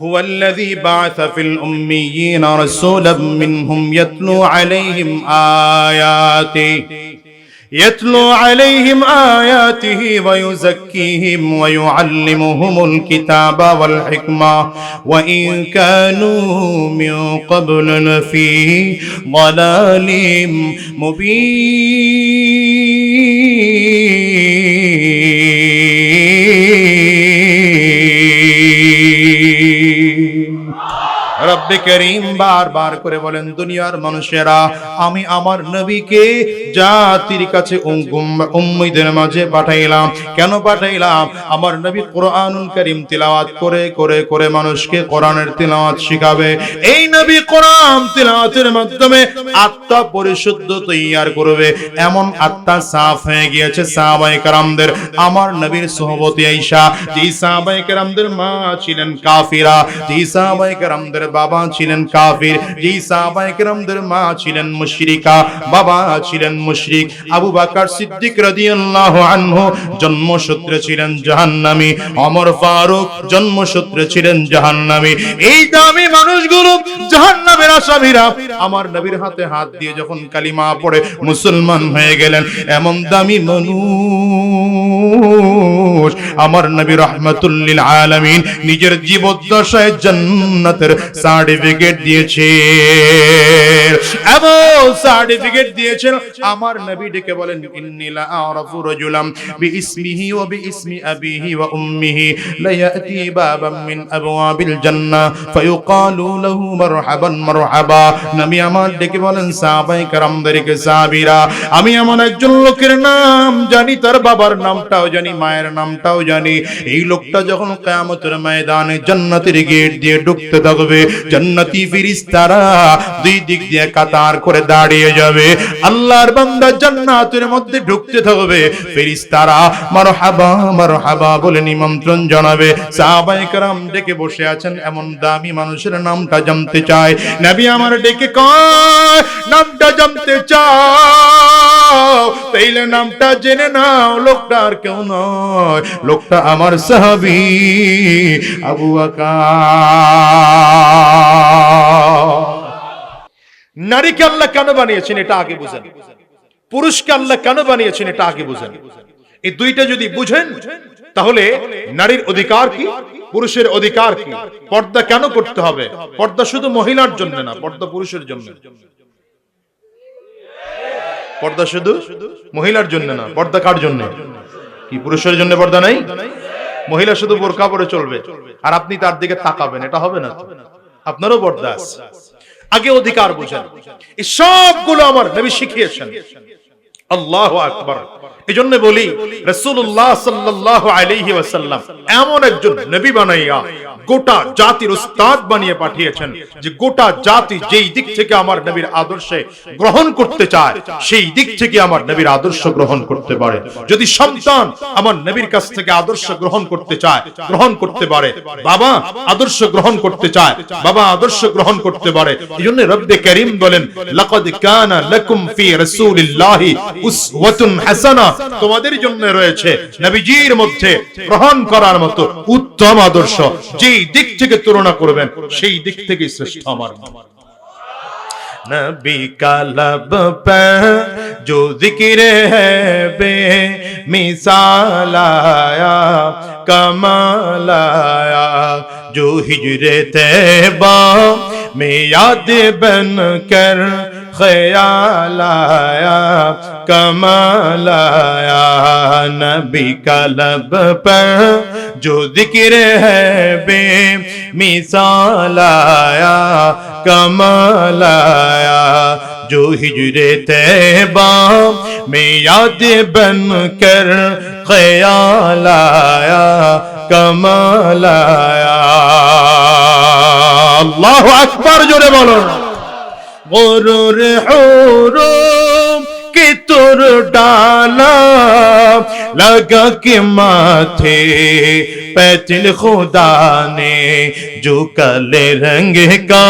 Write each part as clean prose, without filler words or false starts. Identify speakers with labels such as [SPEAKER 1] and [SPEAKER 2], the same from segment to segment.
[SPEAKER 1] হুয়াল্লাযী বা'আসা feel উম্মিয়্যিনা রাসূলাম মিনহুম يتلو عليهم آياته ويزكيهم ويعلمهم الكتاب والحكمة وإن كانوا من قبل لفي ضلال مبين রব্বে করিম বারবার করে বলেন, দুনিয়ার মানুষেরা, আমি আমার নবীকে জাতির কাছে উম্মীদের মাঝে পাঠাইলাম। কেন পাঠাইলাম? আমার নবী কোরআনুল কারীম তিলাওয়াত করে করে করে মানুষকে কোরআনের তিলাওয়াত শিখাবে। এই নবী কোরআন তিলাওয়াতের মাধ্যমে আত্মা পরিশুদ্ধ তৈয়ার করবে। এমন আত্মা সাফ হয়ে গিয়েছে সাহাবায়ে কেরামদের আমার নবীর সোহবতে আয়েশা। যে সাহাবায়ে কেরামদের মা ছিলেন কাফিরা, যে সাহাবায়ে কেরামদের বাবা ছিলেন কাফির, যে সাহাবায়ে কেরামদের মা ছিলেন মুশরিকা, বাবা ছিলেন মুশরিক। আবু বকর সিদ্দিক রাদিয়াল্লাহু আনহু জন্মসূত্রে ছিলেন জাহান্নামী, ওমর ফারুক জন্মসূত্রে ছিলেন জাহান্নামী। এই দামি মানুষগুলো জাহান্নামের আসামিরা আমার নবীর হাতে হাত দিয়ে যখন কালিমা পড়ে মুসলমান হয়ে গেলেন। এমন দামি মানুষ আমার নবী রাহমাতুল লিল আলামিন নিজের জীবদ্দশায় জান্নাতের সার্টিফিকেট দিয়েছে, এবং সার্টিফিকেট দিয়েছেন। আমার নবী ডেকে বলেন, ইন্নী লা আরাফু রাজুলাম বিইসমিহি ওয়া বিইসমি আবিহি ওয়া উম্মিহি লা ইয়াতি বাবাম মিন আবওয়াবিল জান্নাহ ফায়ুকালু লাহু মারহাবান মারহাবা। নবী আমার ডেকে বলেন, সাহাবায়ে কেরামদেরকে, সাহাবীরা, আমি এমন একজন লোকের নাম জানি, তার বাবার নামটাও জানি, মায়ের নামটাও জানি। এই লোকটা যখন কিয়ামতের ময়দানে জান্নাতের গেট দিয়ে ঢুকতে থাকবে, জান্নাতি ফেরেশতারা দুই দিক দিয়ে কাতার করে দাঁড়িয়ে যাবে। আল্লাহর বান্দা জান্নাতের মধ্যে ঢুকতে থাকবে, ফেরেশতারা মারহাবা মারহাবা বলে নিমন্ত্রণ জানাবে। সাহাবায়ে কেরাম ডেকে বসে আছেন, এমন দামি মানুষের নামটা জানতে চায়। নবী আমার ডেকে কয়, নামটা জানতে চাও? তাইলে নামটা জেনে নাও। লোকটা আর কেউ নয়, লোকটা আমার সাহাবী আবু বকর। নারীকে আল্লাহ কেন বানিয়েছেন এটা আগে বুঝেন, পুরুষকে আল্লাহ কেন বানিয়েছেন এটা আগে বুঝেন। এই দুইটা যদি বুঝেন, তাহলে নারীর অধিকার কি, পুরুষের অধিকার কি, পর্দা কেন করতে হবে। পর্দা শুধু মহিলার জন্য না, পর্দা পুরুষের জন্য। পর্দা শুধু মহিলার জন্য না, পর্দা কার জন্য? কি পুরুষের জন্য পর্দা নাই? মহিলা শুধু বোরকা পরে চলবে আর আপনি তার দিকে তাকাবেন, এটা হবে না। আপনারও পর্দা আছে। আগে অধিকার বুঝেন। এই সবগুলো আমার নবী শিখিয়েছেন। আল্লাহু আকবার। এজন্য বলি, রাসূলুল্লাহ সাল্লাল্লাহু আলাইহি ওয়াসাল্লাম এমন একজন নবী বানাইয়া গোটা জাতির উস্তাদ বানিয়ে পাঠিয়েছেন, যে গোটা জাতি যেই দিক থেকে আমার নবীর আদর্শে গ্রহণ করতে চায়, সেই দিক থেকে আমার নবীর আদর্শ গ্রহণ করতে পারে। যদি সন্তান আমার নবীর কাছ থেকে আদর্শ গ্রহণ করতে চায়, গ্রহণ করতে পারে। বাবা আদর্শ গ্রহণ করতে চায়, বাবা আদর্শ গ্রহণ করতে পারে। এজন্য রব্বে কারীম বলেন, লাকাদ কানা লাকুম ফি রাসূলিল্লাহি উসওয়াতুন হাসানাহ, তোমাদের জন্য রয়েছে নবীজির মধ্যে গ্রহণ করার মতো উত্তম আদর্শ। যেই দিক থেকে তুলনা করবেন, সেই দিক থেকে শ্রেষ্ঠ আমার নবী কা लब पे जो जिक्र है बे मिसाल आया कमाल आया, जो हिजरे तैबा में याद बन कर ख्याल आया कमाल आया। नबी का लब पर जो जिक्र है बे मिसाल आया कमाल आया, जो हिजरे तैबा में याद बन कर ख्याल आया कमाल आया। अल्लाहु अकबर जोरे बोलो। गुरूर हुरूम की तुर डाला लगा के माथे पैतिल खुदा ने, जो काले रंग का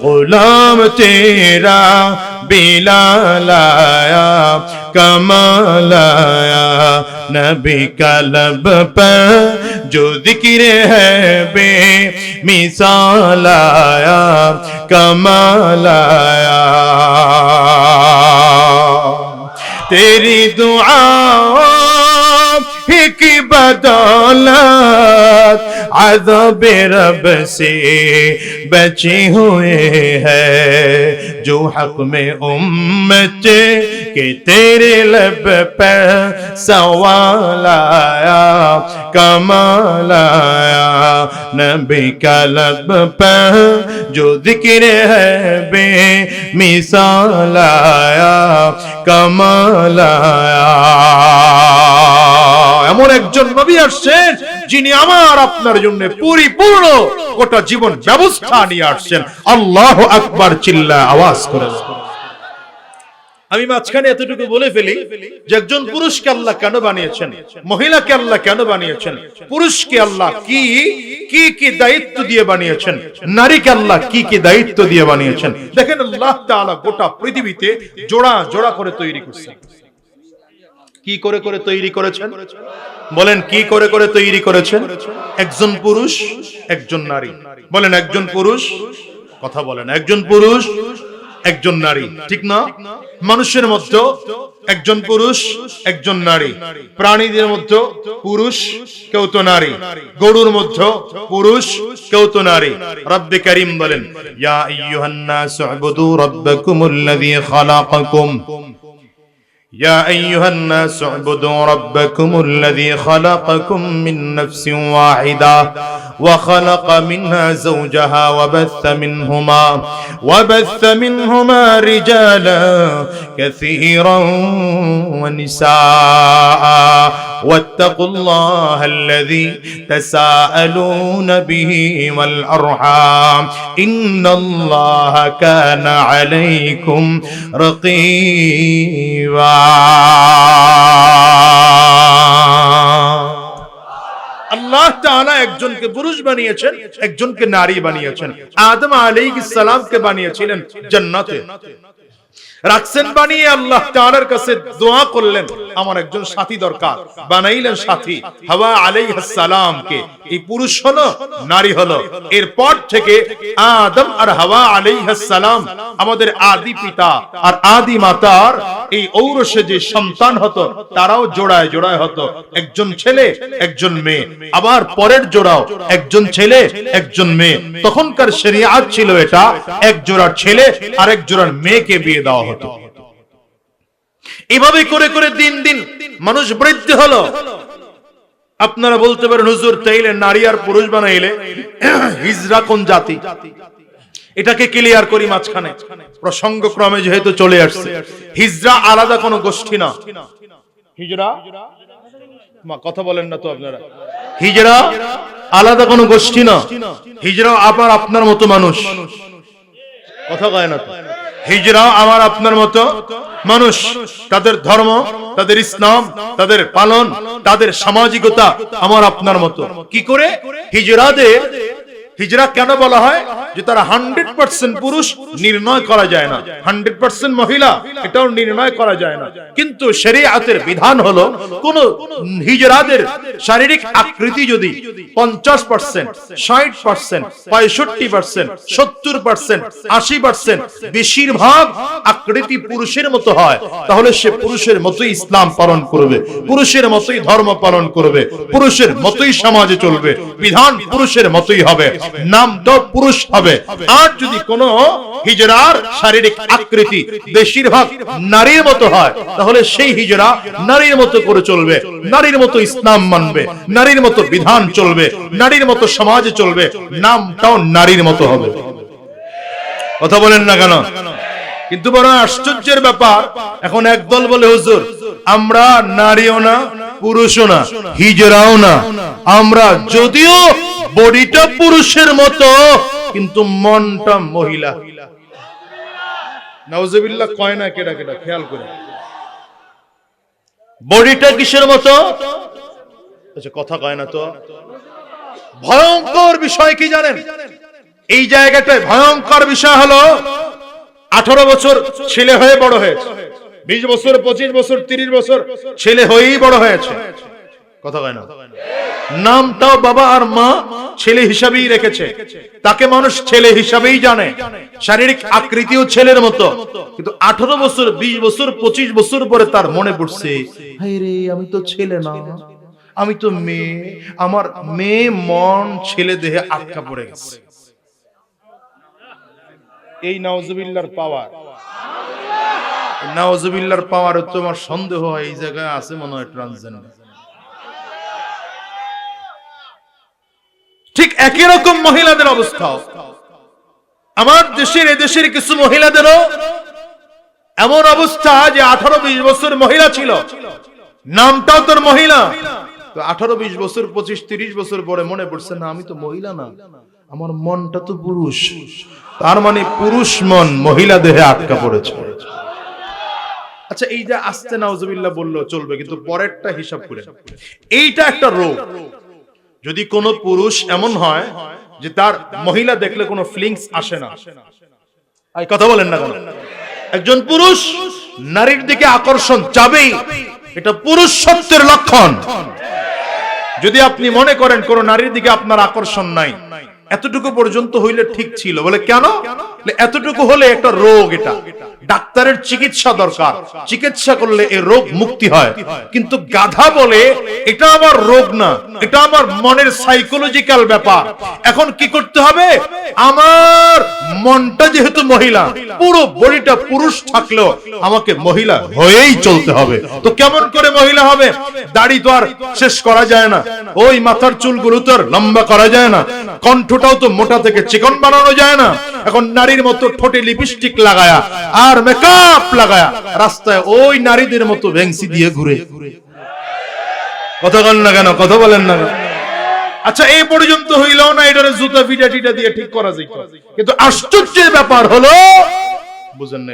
[SPEAKER 1] गुलाम तेरा बिलाल आया कमाल आया नबी का लब पर जो जिक्र है बेमिसाल आया कमाल आया तेरी दुआओं की बदौलत अज़ाब रब से बचे हुए हैं जो हक में उम्मत के तेरे लब पर सवाल आया कमाल आया नबी का लब पर जो जिक्र है बेमिसाल आया कमाल आया এমন একজন নবী আসছেন যিনি আমার আপনার জন্য পরিপূর্ণ গোটা জীবন ব্যবস্থা নিয়ে আসছেন আল্লাহু আকবার চিল্লায় আওয়াজ করে আমি মাঝখানে এতটুকু বলে ফেলি যে একজন পুরুষকে আল্লাহ কেন বানিয়েছেন মহিলাকে আল্লাহ কেন বানিয়েছেন পুরুষকে আল্লাহ কি কি কি দায়িত্ব দিয়ে বানিয়েছেন নারীকে আল্লাহ কি কি দায়িত্ব দিয়ে বানিয়েছেন দেখেন আল্লাহ তাআলা গোটা পৃথিবীতে জোড়া জোড়া করে তৈরি করেছেন কি করে করে তৈরি করেছেন বলেন কি করে করে তৈরি করেছেন একজন পুরুষ একজন নারী বলেন একজন পুরুষ কথা বলেন একজন পুরুষ একজন নারী ঠিক না মানুষের মধ্যে একজন পুরুষ একজন নারী প্রাণীদের মধ্যে পুরুষ কেউ তো নারী গরুর মধ্যে পুরুষ কেউ তো নারী রব্বে কারীম বলেন ইয়া আইয়ুহান নাস উবুদু রাব্বাকুমুল্লাযী খালাকাকুম يا أيها الناس اعبدوا ربكم الذي خلقكم من نفس واحدة وخلق منها زوجها وبث منهما رجالا كثيرا ونساء واتقوا الله الذي تساءلون به والأرحام إن الله كان عليكم رقيبا আল্লাহ তাআলা একজনকে পুরুষ বানিয়েছেন একজনকে নারী বানিয়েছেন আদম আলাইহিস সালামকে বানিয়েছিলেন জান্নাতে রাখছেন বানিয়ে আল্লাহ তাআলার কাছে দোয়া করলেন আমার একজন সাথী দরকার বানাইলেন সাথী হাওয়া আলাইহিস সালামকে এই পুরুষ হলো নারী হলো এরপর থেকে আদম আর হাওয়া আলাইহিস সালাম আমাদের আদি পিতা আর আদি মাতার এই ঔরসে যে সন্তান হতো তারাও জোড়ায় জোড়ায় হতো একজন ছেলে একজন মেয়ে আবার পরের জোড়াও একজন ছেলে একজন মেয়ে তখনকার শরিয়াত ছিল এটা এক জোড়ার ছেলে আর এক জোড়ার মেয়েকে বিয়ে দেওয়া হতো এভাবে করে করে দিন দিন মানুষ বৃদ্ধি হলো আপনারা বলতে পারেন হুজুর তাইলে নারী আর পুরুষ বানাইলে হিজরা কোন জাতি এটাকে ক্লিয়ার করি মাঝখানে প্রসঙ্গক্রমে যেহেতু চলে আসছে হিজরা আলাদা কোনো গোষ্ঠী না হিজরা কথা বলেন না তো আপনারা হিজরা আলাদা কোনো গোষ্ঠী না হিজরা আবার আপনার মতো মানুষ কথা কয় না তো হিজরা আমার আপনার মতো মানুষ তাদের ধর্ম তাদের ইসলাম তাদের পালন তাদের সামাজিকতা আমার আপনার মতো কি করে হিজরা কেন বলা হয় যে তারা 100% পুরুষ নির্ণয় করা যায় না 100% মহিলা এটাও নির্ণয় করা যায় না কিন্তু শরিয়াতের বিধান হলো কোন হিজরাদের শারীরিক আকৃতি যদি 50% 60% 65% 70% 80% বেশিরভাগ আকৃতি পুরুষের মতো হয় তাহলে সে পুরুষের মতোই ইসলাম পালন করবে পুরুষের মতোই ধর্ম পালন করবে পুরুষের মতোই সমাজে চলবে বিধান পুরুষের মতোই হবে নাম তো পুরুষ হবে আর যদি কোনো হিজরার শারীরিক আকৃতি বেশিরভাগ নারীর মতো হয় তাহলে সেই হিজরা নারীর মতো করে চলবে নারীর মতো ইসলাম মানবে নারীর মতো বিধান চলবে নারীর মতো সমাজে চলবে নামটাও নারীর মতো হবে কথা বলেন না কেন কিন্তু বড় আশ্চর্যের ব্যাপার এখন একদল বলে হুজুর আমরা নারীও না পুরুষও না হিজরাও না আমরা যদিও বডিটা পুরুষের মতো কিন্তু মনটা মহিলা নাউজুবিল্লাহ কয় না কেডা কেডা খেয়াল করে বডিটা কিসের মতো আচ্ছা কথা কয় না তো ভয়ঙ্কর বিষয় কি জানেন এই জায়গাটায় ভয়ঙ্কর বিষয় হলো 18 বছর ছেলে হয়ে বড় হয়েছে, 20 বছর 25 বছর 30 বছর ছেলে হয়েই বড় হয়েছে। কথা কয় না? নামটাও বাবা আর মা ছেলে হিসাবেই রেখেছে, তাকে মানুষ ছেলে হিসাবেই জানে, শারীরিক আকৃতিও ছেলের মতো। কিন্তু 18 বছর 20 বছর 25 বছর পরে তার মনে পড়ছে, হায় রে আমি তো ছেলে না, আমি তো মেয়ে, আমার মেয়ে মন ছেলে দেহে আটকা পড়ে গেছে। এই নাউজুবিল্লাহর পাওয়ার, নাউজুবিল্লাহর পাওয়ার তোমার সন্দেহ হয় এই জায়গায় আছে মনে হয় ট্রান্সজেন্ডার। ঠিক একই রকম মহিলাদের অবস্থা আমার দেশের, এদেশের কিছু মহিলাদেরও এমন অবস্থা যে 18-20 বছর মহিলা ছিল, নামটাও তোর মহিলা, তো 18-20 বছর 25-30 বছর পরে মনে পড়ছে না আমি তো মহিলা না, আমার মনটা তো পুরুষ। তার মানে পুরুষ মন মহিলা দেহে আটকা পড়েছে। আচ্ছা এই যে আস্তে নাউজুবিল্লাহ বললো চলবে, কিন্তু পরেরটা হিসাব করে, এইটা একটা রোগ। যদি কোনো পুরুষ এমন হয় যে তার মহিলা দেখলে কোনো ফিলিংস আসে না, এই কথা বলেন না কেন? একজন পুরুষ নারীর দিকে আকর্ষণ যাবেই, এটা পুরুষত্বের লক্ষণ। যদি আপনি মনে করেন কোন নারীর দিকে আপনার আকর্ষণ নাই, এতটুকু পর্যন্ত হইলে ঠিক ছিল। বলে কেন? এতটুকু হলে একটা রোগ, এটা ডাক্তারের চিকিৎসা দরকার, চিকিৎসা করলে এই রোগ মুক্তি হয়। কিন্তু গাধা বলে এটা আমার রোগ না, এটা আমার মনের সাইকোলজিক্যাল ব্যাপার। এখন কি করতে হবে? আমার মনটা যেহেতু মহিলা, পুরো বডিটা পুরুষ থাকলেও আমাকে মহিলা হয়েই চলতে হবে। তো কেমন করে মহিলা হবে? দাড়ি তো আর শেষ করা যায় না, ওই মাথার চুলগুলো তো আর লম্বা করা যায় না, কণ্ঠটাও তো মোটা থেকে চিকন বানানো যায় না। এখন নারীর মতো ঠোঁটে লিপস্টিক লাগায়া আর মেকআপ লাগায়া রাস্তায় ওই নারীদের মতো ভেংসি দিয়ে ঘুরে। কথা বলেন না কেন? কথা বলেন না কেন? আচ্ছা এই পর্যন্ত হইলেও না, এটারে জুতা ফিটা টিটা দিয়ে ঠিক করা যায়। কিন্তু আশ্চর্যের ব্যাপার হলো, বুঝেন না,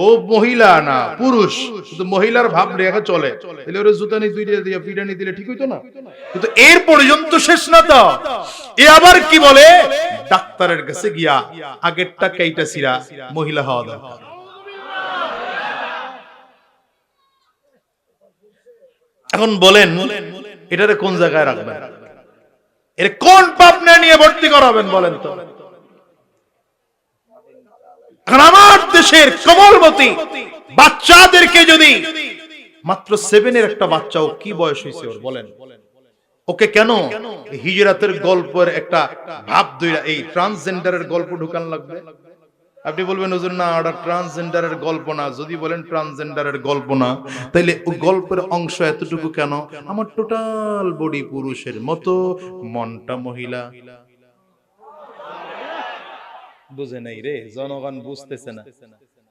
[SPEAKER 1] ও মহিলা না পুরুষ, কিন্তু মহিলার ভাব রেখে চলে, তাহলে ওরে জুতা নি দুইটা দিয়ে পিটানি দিলে ঠিক হইতো না? কিন্তু এর পর্যন্ত শেষ না তো, এ আবার কি বলে, ডাক্তারের কাছে গিয়া আগেরটা কেইটা সিরা মহিলা হওয়া দরকার। এখন বলেন এটারে কোন জায়গায় রাখবেন? এর কোন পাপনা নিয়ে ভর্তি করাবেন বলেন তো? আমার দেশের কমলবতী বাচ্চাদেরকে যদি মাত্র 7 এর একটা বাচ্চাও, কি বয়স হয়েছে ওর বলেন, ওকে কেন হিজরাতের গল্পের একটা ভাব দইরা এই ট্রান্সজেন্ডারের গল্প ঢুকান লাগবে? আপনি বলবেন হুজুর না ওটা ট্রান্সজেন্ডারের গল্প না। যদি বলেন ট্রান্সজেন্ডারের গল্প না, তাইলে ওই গল্পের অংশ এতটুকু কেন? আমার টোটাল বডি পুরুষের মতো, মনটা মহিলা। বুঝে নাই রে, জনগণ বুঝতেছে না।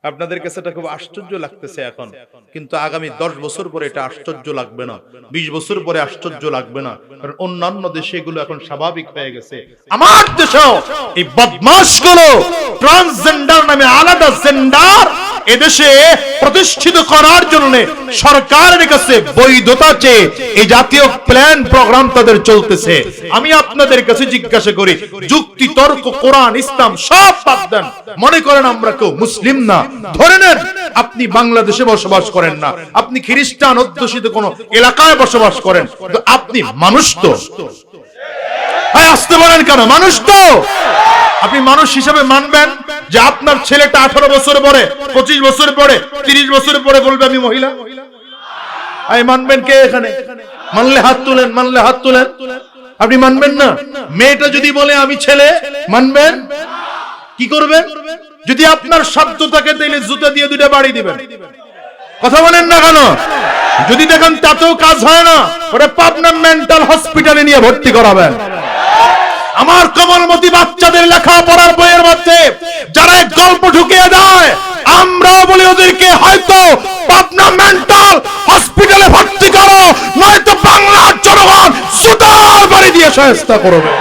[SPEAKER 1] আপনাদের কাছে এটা খুব আশ্চর্য লাগতেছে এখন, কিন্তু আগামী 10 বছর পরে এটা আশ্চর্য লাগবে না, 20 বছর পরে আশ্চর্য লাগবে না, কারণ অন্যান্য দেশে এগুলো এখন স্বাভাবিক হয়ে গেছে। আমার দেশেও এই বদমাশগুলো ট্রান্সজেন্ডার নামে আলাদা জেন্ডার এদেশে প্রতিষ্ঠিত করার জন্য সরকারের কাছে বৈধতা চেয়ে এই জাতীয় প্ল্যান প্রোগ্রাম তাদের চলতেছে। আমি আপনাদের কাছে জিজ্ঞাসা করি, যুক্তি তর্ক কোরআন ইসলাম সব বাদ দেন, মনে করেন আমরা কেউ মুসলিম না, ধরে নেন আপনি বাংলাদেশে বসবাস করেন না, আপনি খ্রিস্টান অধ্যুষিত কোন এলাকায় বসবাস করেন, কিন্তু আপনি মানুষ তো। আসতে বলেন কেন? মানুষ তো। আপনি মানুষ হিসেবে মানবেন যে আপনার ছেলেটা 18 বছর পরে, 25 বছর পরে, 30 বছর পরে বলবে আমি মহিলা? এই মানবেন কে এখানে? মানলে হাত তুলেন, মানলে হাত তুলেন। আপনি মানবেন না? মেয়েটা যদি বলে আমি ছেলে, মানবেন? কি করবেন? যদি আপনার সাধ্য থাকে তাহলে জুতা দিয়ে 2টা বাড়ি দিবেন। কথা বলেন না কেন? যদি দেখেন তাতেও কাজ হয় না, ওরে পাবনা মেন্টাল হসপিটালে নিয়ে ভর্তি করাবেন। আমার কমলমতি বাচ্চাদের লেখাপড়ার বইয়ের মধ্যে যারা এক গল্প ঢুকিয়ে দেয়, আমরাও বলি ওদেরকে হয়তো পাবনা মেন্টাল হসপিটালে ভর্তি করো, নয়তো বাংলার জনগণ জুতার বাড়ি দিয়ে শায়েস্তা করবে।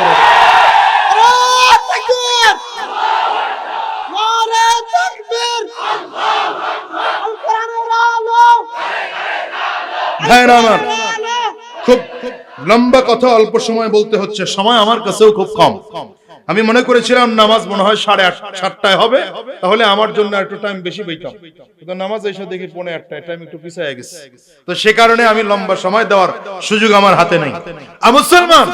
[SPEAKER 1] ভাইরা আমার, খুব লম্বা কথা অল্প সময় বলতে হচ্ছে, সময় আমার কাছেও খুব কম। আমি মনে করেছিলাম নামাজ মনে হয় 7:30 হবে, তাহলে আমার জন্য একটু টাইম বেশি পেতাম, কিন্তু নামাজ এসে দেখি 7:45, টাইম একটু পিছিয়ে গেছে। তো সে কারণে আমি লম্বা সময় দেওয়ার সুযোগ আমার হাতে নাই। মুসলমান,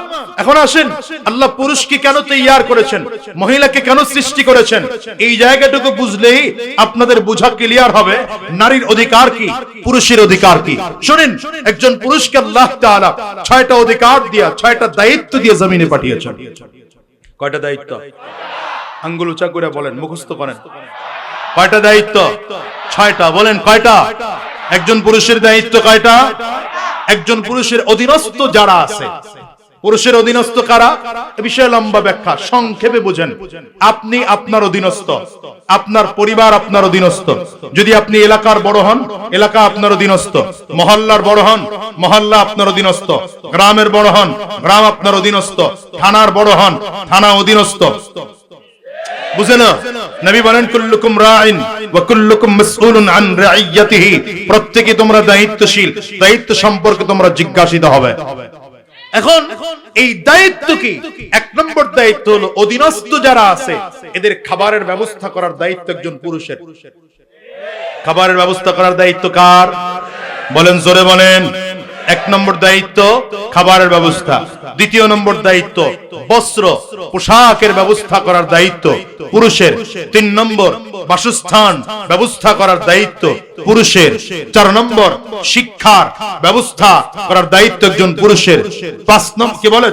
[SPEAKER 1] এখন আসেন, আল্লাহ পুরুষকে কেন তৈয়ার করেছেন, মহিলাকে কেন সৃষ্টি করেছেন, এই জায়গাটুকু বুঝলেই আপনাদের বোঝা ক্লিয়ার হবে নারীর অধিকার কি, পুরুষের অধিকার কি। শুনেন, একজন পুরুষকে আল্লাহ তাআলা 6টা অধিকার দিয়া, 6টা দায়িত্ব দিয়ে জমিনে পাঠিয়েছেন। কয়টা দায়িত্ব? আঙ্গুল উঁচা করে বলেন, মুখস্থ করেন। কয়টা দায়িত্ব? 6টা। বলেন কয়টা? একজন পুরুষের দায়িত্ব কয়টা? একজন পুরুষের অধীনস্থ যারা আছে, পুরুষের অধীনস্থ কারা, এ বিষয়ে লম্বা ব্যাখ্যা, সংক্ষেপে বুঝেন। আপনি আপনার অধীনস্থ, আপনার পরিবার আপনার অধীনস্থ। যদি আপনি এলাকার বড় হন, এলাকা আপনার অধীনস্থ। মহল্লার বড় হন, মহল্লা আপনার অধীনস্থ। গ্রামের বড় হন, গ্রাম আপনার অধীনস্থ। থানার বড় হন, থানা অধীনস্থ। বুঝেন? নবী বলেন, কুল্লুকুম রাইন ওয়া কুল্লুকুম মাসউলুন আন রাইয়াতিহি। প্রত্যেকে তোমরা দায়িত্বশীল, দায়িত্ব সম্পর্কে তোমরা জিজ্ঞাসিত হবে। এখন এই দায়িত্ব কি? 1 নম্বর দায়িত্ব হলো অধীনস্থ যারা আছে এদের খাবারের ব্যবস্থা করার দায়িত্ব একজন পুরুষের। খাবারের ব্যবস্থা করার দায়িত্ব কার? বলেন, জোরে বলেন। 1 নম্বর দায়িত্ব খাবারের ব্যবস্থা। 2 নম্বর দায়িত্ব বস্ত্র পোশাকের ব্যবস্থা করার দায়িত্ব পুরুষের। 3 নম্বর বাসস্থান ব্যবস্থা করার দায়িত্ব পুরুষের। 4 নম্বর শিক্ষার ব্যবস্থা করার দায়িত্ব একজন পুরুষের। 5 নম্বর কি বলে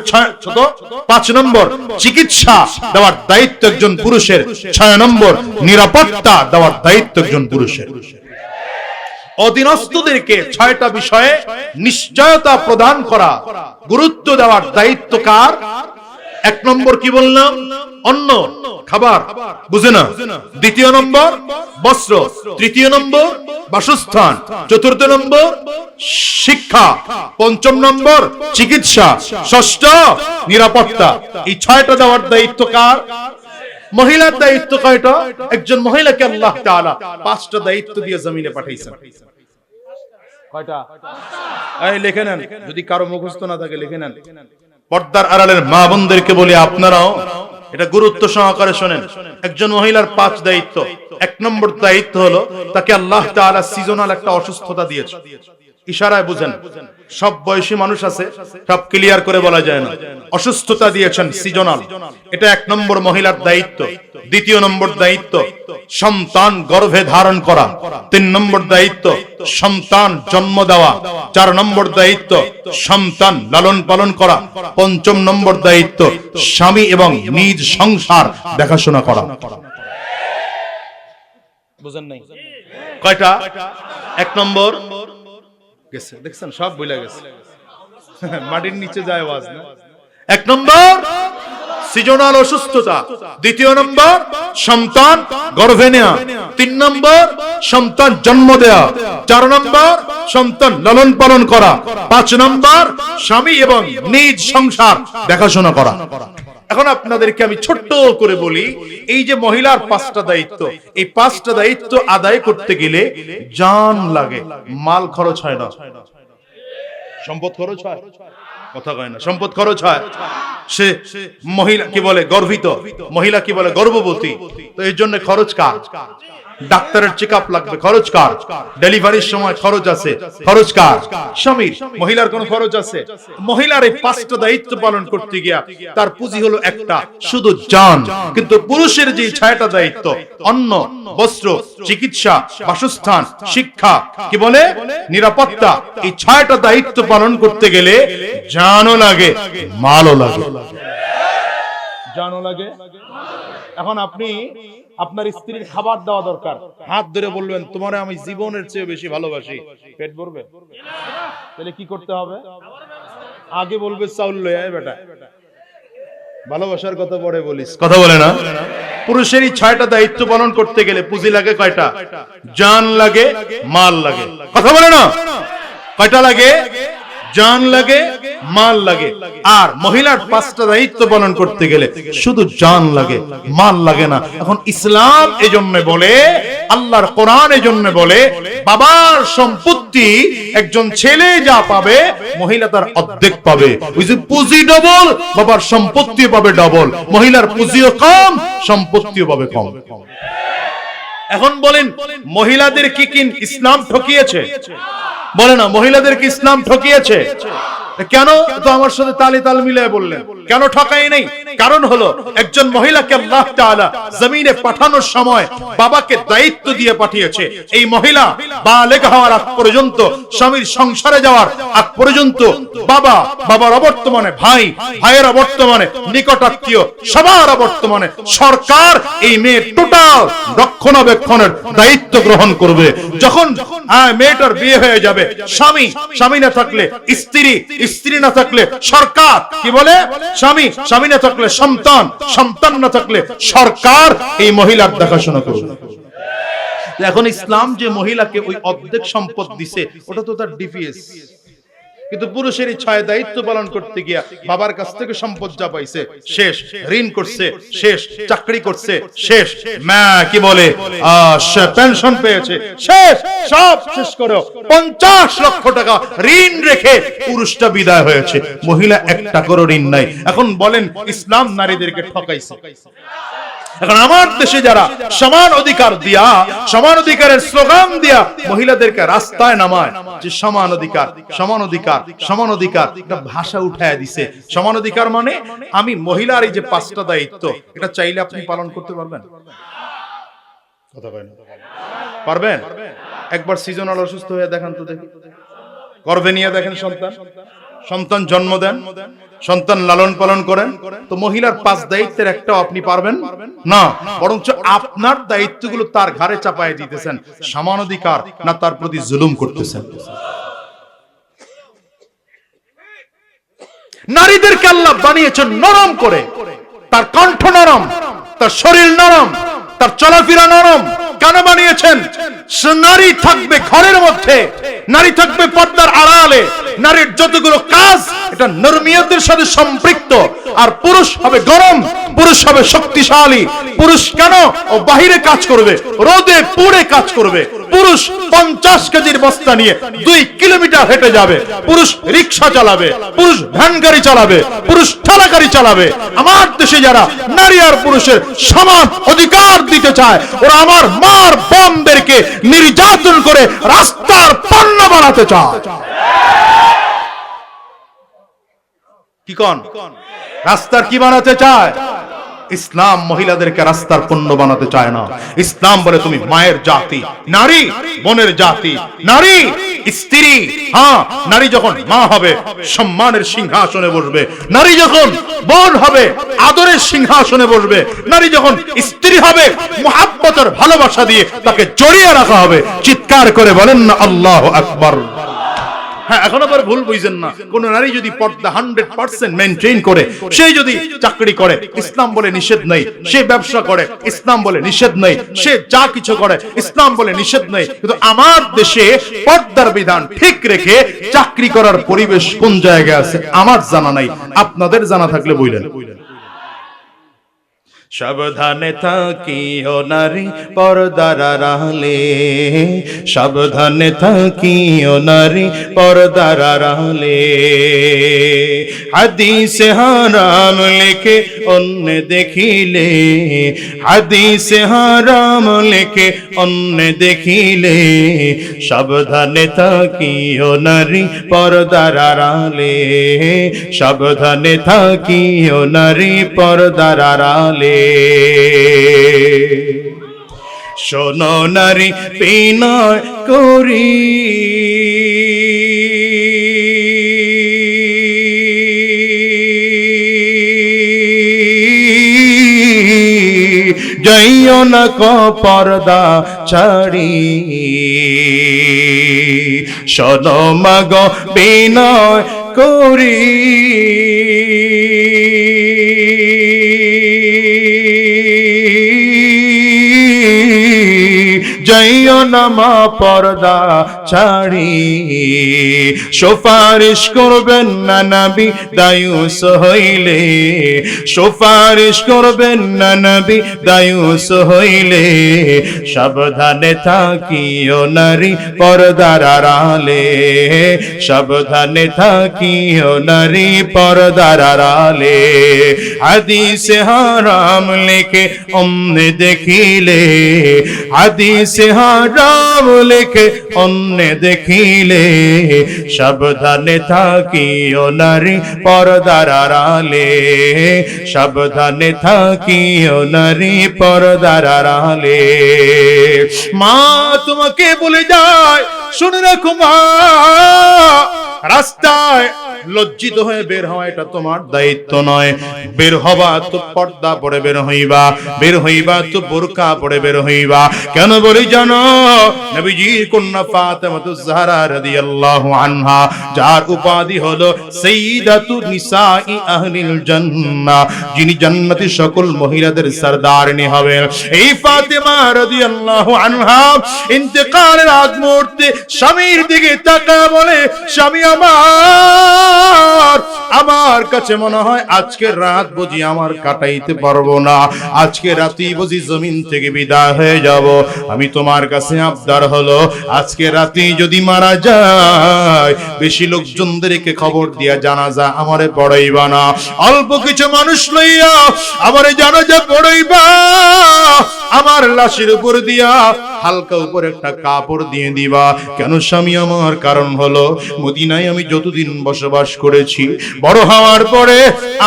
[SPEAKER 1] 5 নম্বর চিকিৎসা দেওয়ার দায়িত্ব একজন পুরুষের। 6 নম্বর নিরাপত্তা দেওয়ার দায়িত্ব একজন পুরুষের। অধীনস্থদেরকে 6টা বিষয়ে নিশ্চয়তা প্রদান করা, গুরুত্ব দেওয়ার দায়িত্ব কার? 1 নম্বর কি বললাম? অন্ন, খাবার, বুঝে না? 2 নম্বর বস্ত্র, 3 নম্বর বাসস্থান, 4 নম্বর শিক্ষা, 5 নম্বর চিকিৎসা, 6 নিরাপত্তা। এই 6টা দেওয়ার দায়িত্ব কার? মহিলার দায়িত্ব কয়টা? একজন মহিলাকে আল্লাহ তাআলা 5টা দায়িত্ব দিয়ে জমিনে পাঠাইছেন। কয়টা? এই লিখে নেন, যদি কারো মুখস্থ না থাকে লিখে নেন। পর্দার আড়ালের মা বোনদেরকে বলি, আপনারাও এটা গুরুত্ব সহকারে শুনেন। একজন মহিলার 5 দায়িত্ব। 1 নম্বর দায়িত্ব হলো তাকে আল্লাহ তাআলা সিজনাল একটা অসুস্থতা দিয়েছে। ইশারায় বুঝেন, সব বয়সী মানুষ আছে, সব ক্লিয়ার করে বলা যায় না। অসুস্থতা দিয়েছেন সিজনাল, এটা 1 নম্বর মহিলার দায়িত্ব। 2 নম্বর দায়িত্ব সন্তান গর্ভে ধারণ করা। 3 নম্বর দায়িত্ব সন্তান জন্ম দেওয়া। 4 নম্বর দায়িত্ব সন্তান লালন পালন করা। 5 নম্বর দায়িত্ব স্বামী এবং নিজ সংসার দেখাশোনা করা। বুঝেন নাই? কয়টা? 1 নম্বর গেছে, দেখছেন সব ভুলে গেছে, মাটির নিচে যায় আওয়াজ না। 1 নম্বর সিজনাল অসুস্থতা। 2 নম্বর সন্তান গর্ভে নেওয়া। 3 নম্বর সন্তান জন্ম দেওয়া। 4 নম্বর সন্তান লালন পালন করা। 5 নম্বর স্বামী এবং নিজ সংসার দেখাশোনা করা। এখন আপনাদেরকে আমি ছোট্ট করে বলি, এই যে মহিলার 5টা দায়িত্ব, এই 5টা দায়িত্ব আদায় করতে গেলে জান লাগে, মাল খরচ হয় না। সম্পদ খরচ হয়? কথা কয় না। সম্পদ খরচ হয়। সে মহিলা কি বলে গর্ভিত, মহিলা কি বলে গর্ভবতী, তো এর জন্য খরচ কার? ডাক্তারের চেকআপ লাগবে, খরচ কার? ডেলিভারির সময় খরচ আছে, খরচ কার? স্বামীর। মহিলার কোন খরচ আছে? মহিলার এই 5টা দায়িত্ব পালন করতে গিয়া তার পুঁজি হলো একটা, শুধু জান। কিন্তু পুরুষের যে 6টা দায়িত্ব, অন্ন, বস্ত্র, চিকিৎসা, বাসস্থান, শিক্ষা, কি বলে নিরাপত্তা, এই 6টা দায়িত্ব পালন করতে গেলে জানও লাগে, মালও লাগে। জানও লাগে। এখন আপনি আপনার স্ত্রীর খাবার দেওয়া দরকার, হাত ধরে বলবেন তোমারে আমি জীবনের চেয়ে বেশি ভালোবাসি, পেট ভরবে? তাহলে কি করতে হবে? আগে বলবে চাউল লয়ে আয় বেটা, ভালোবাসার কথা পরে বলিস। কথা বলে না? পুরুষেরই 6টা দায়িত্ব পালন করতে গেলে পুঁজি লাগে কয়টা? জান লাগে, মাল লাগে। কথা বলে না? কয়টা লাগে? জান লাগে, মাল লাগে। আর মহিলার 5টা দায়িত্ব পালন করতে গেলে শুধু জান লাগে, মাল লাগে না। এখন ইসলাম এজন্য বলে, আল্লাহর কোরআন এজন্য বলে, বাবার সম্পত্তি একজন ছেলে যা পাবে মহিলা তার অর্ধেক পাবে। ওই যে পুঁজি ডবল, বাবার সম্পত্তিও পাবে ডবল। মহিলার পুঁজিও কম, সম্পত্তিও পাবে কম। এখন বলেন মহিলাদের কি ইসলাম ঠকিয়েছে? বলে না, মহিলাদের কি ইসলাম ঠকিয়েছে? কেন? তো আমার সাথে তালে তাল মিলিয়ে বললেন কেন ঠকাই নেই? কারণ হলো একজন মহিলাকে আল্লাহ তাআলা জমিনে পাঠানোর সময় বাবাকে দায়িত্ব দিয়ে পাঠিয়েছে। এই মহিলা বালেগ হওয়ার আগ পর্যন্ত, স্বামীর সংসারে যাওয়ার আগ পর্যন্ত বাবার অবর্তমানে ভাই, ভাইয়ের অবর্তমানে নিকটাত্মীয়, সবার অবর্তমানে সরকার এই মেয়ের টোটাল রক্ষণাবেক্ষণের দায়িত্ব গ্রহণ করবে। যখন মেয়েটার বিয়ে হয়ে যাবে, স্বামী না থাকলে স্ত্রী না থাকলে সরকার, কি বলে, স্বামী না থাকলে সন্তান না থাকলে সরকার এই মহিলার দেখাশোনা করবে। এখন ইসলাম যে মহিলাকে ওই অর্ধেক সম্পদ দিছে, ওটা তো তার ডিপিএস। কিন্তু পুরুষের ইচ্ছায় দায়িত্ব পালন করতে গিয়া বাবার কাছ থেকে সম্পদ যা পাইছে শেষ, ঋণ করছে শেষ, চাকরি করছে শেষ, কি বলে পেনশন পেয়েছে শেষ, সব শেষ করে 50 লক্ষ টাকা ঋণ রেখে পুরুষটা বিদায় হয়েছে, মহিলা 1 টাকারও ঋণ নাই। এখন বলেন ইসলাম নারীদেরকে ঠকাইছে। এখন আমার দেশে যারা সমান অধিকার দিয়া, সমান অধিকারের স্লোগান দিয়া মহিলাদেরকে রাস্তায় নামায় যে সমান অধিকার, সমান অধিকার, সমান অধিকার, এটা ভাষা উঠায় দিছে। সমান অধিকার মানে আমি মহিলার এই যে 5টা দায়িত্ব, এটা চাইলে আপনি পালন করতে পারবেন? কথা বলেন, পারবেন? একবার সিজনাল অসুস্থ হয়ে দেখান তো দেখি, গর্ভে নিয়ে দেখেন সন্তান জন্ম দেন, সন্তান লালন পালন করেন, তো মহিলার 5 দায়িত্বের একটাও আপনি পারবেন না। বরঞ্চ আপনার দায়িত্বগুলো তার ঘাড়ে চাপায় দিতেছেন। সমান অধিকার না তার প্রতি জুলুম করতেছেন। নারীদেরকে আল্লাহ বানিয়েছেন নরম করে, তার কণ্ঠ নরম, তার শরীর নরম, তার চলাফেরা নরম। কেন বানিয়েছেন? নারী থাকবে ঘরের মধ্যে, নারী থাকবে পর্দার আড়ালে, নারীর যতগুলো কাজ এটা নরমিয়তের সাথে সম্পৃক্ত। আর পুরুষ হবে গরম, পুরুষ হবে শক্তিশালী। পুরুষ কেন? ও বাহিরে কাজ করবে, রোদে পুড়ে কাজ করবে। পুরুষ 50 কেজির বস্তা নিয়ে 2 কিলোমিটার হেঁটে যাবে। পুরুষ রিক্সা চালাবে, পুরুষ ভ্যান গাড়ি চালাবে, পুরুষ ঠেলা গাড়ি চালাবে। আমার দেশে যারা নারী আর পুরুষের সমান অধিকার দিতে চায়, ওরা আমার মার বোনদেরকে নির্যাতন করে রাস্তার পণ্য বানাতে চায়। কি কোন রাস্তার কি বানাতে চায়? ইসলাম মহিলাদেরকে রাস্তার পণ্য বানাতে চায় না। ইসলাম বলে তুমি মায়ের জাতি, নারী বোনের জাতি, নারী স্ত্রী। নারী যখন মা হবে সম্মানের সিংহাসনে বসবে, নারী যখন বোন হবে আদরের সিংহাসনে বসবে, নারী যখন স্ত্রী হবে মুহাব্বতের ভালোবাসা দিয়ে তাকে জড়িয়ে রাখা হবে। চিৎকার করে বলেন না আল্লাহু আকবার। হ্যাঁ, এখন আবার ভুল বুঝেন না। কোন নারী যদি পর্দা 100% মেইনটেইন করে, সে যদি চাকরি করে, ইসলাম বলে নিষেধ নাই। সে ব্যবসা করে, ইসলাম বলে নিষেধ নাই। সে যা কিছু করে, ইসলাম বলে নিষেধ নাই। কিন্তু আমার দেশে পর্দার বিধান ঠিক রেখে চাকরি করার পরিবেশ কোন জায়গায় আছে আমার জানা নাই। আপনাদের জানা থাকলে বলেন। সাবধানে থাকিও নারী পর্দার আড়ালে, সাবধানে থাকিও নারী পর্দার আড়ালে। হাদিসে হারাম লেখে অন্য দেখিলে, হাদিসে হারাম লেখে অন্য দেখিলে। সাবধানে থাকিও নারী পর্দার আড়ালে, সাবধানে থাকিও নারী পর্দার আড়ালে। শোনো নারী বিনয় করি, যাইও না পর্দা ছাড়ি। শোনো মাগো বিনয় করি, যাইও না মা পর্দা ছাড়ি সুপারিশ করবেন না নবী দায়ুস হইলে সুপারিশ করবেন না নবী দায়ুস হইলে সাবধানে থাকিও নারী পর্দার আড়ালে সাবধানে থাকিও নারী পর্দার আড়ালে হাদিসে হারাম লিখে অন্যে দেখিলে হাদিসে হারাম লিখে অন্যে দেখিলে সাবধানে থাকিও নারী পর্দার আড়ালে সাবধানে থাকিও নারী পর্দার আড়ালে মা তোমাকে বলে যায় শুনে রাখো মা রাস্তায় লজ্জিত হয়ে বের হওয়া এটা তোমার দায়িত্ব নয় বের হবা তো পর্দা পরে বের হইবা তো বোরকা পরে বের হইবা কেন বলি জানো নবীজির কন্যা ফাতেমাতুজ জাহরা রাদিয়াল্লাহু আনহা যার উপাধি হলো সাইয়্যিদাতু নিসাই আহলিল জান্নাহ যিনি জান্নাতের সকল মহিলাদের সরদারনি হবেন এই ফাতেমা রাদিয়াল্লাহু আনহা ইন্তেকালের আগ মুহূর্তে স্বামীর দিকে তাকায় বলে স্বামী আমার কাছে মনে হয় আজকে রাত বুঝি আমার কাটাইতে পারবো না আজকে রাতেই বুঝি জমিন থেকে বিদায় হয়ে যাব আমি তোমার কাছে আবদার হলো আজকে রাতেই যদি মারা যায় বেশি লোকজনদেরকে খবর দিয়া জানাজা আমারে পড়াইবা না অল্প কিছু মানুষ লইয়া আমারে জানাজা পড়াইবা আমার লাশের উপর দিয়া হালকা উপর একটা কাপড় দিয়ে দিবা কেন স্বামী আমার কারণ হলো মদিনায় আমি যতদিন বসবাস করেছি বড় হওয়ার পরে